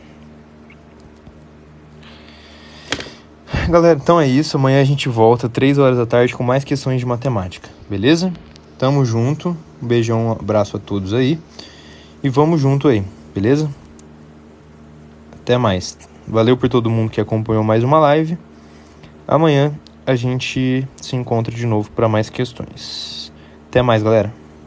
Galera, então é isso. Amanhã a gente volta 3 horas da tarde com mais questões de matemática. Beleza? Tamo junto. Um beijão, um abraço a todos aí. E vamos junto aí. Beleza? Até mais. Valeu por todo mundo que acompanhou mais uma live. Amanhã a gente se encontra de novo para mais questões. Até mais, galera.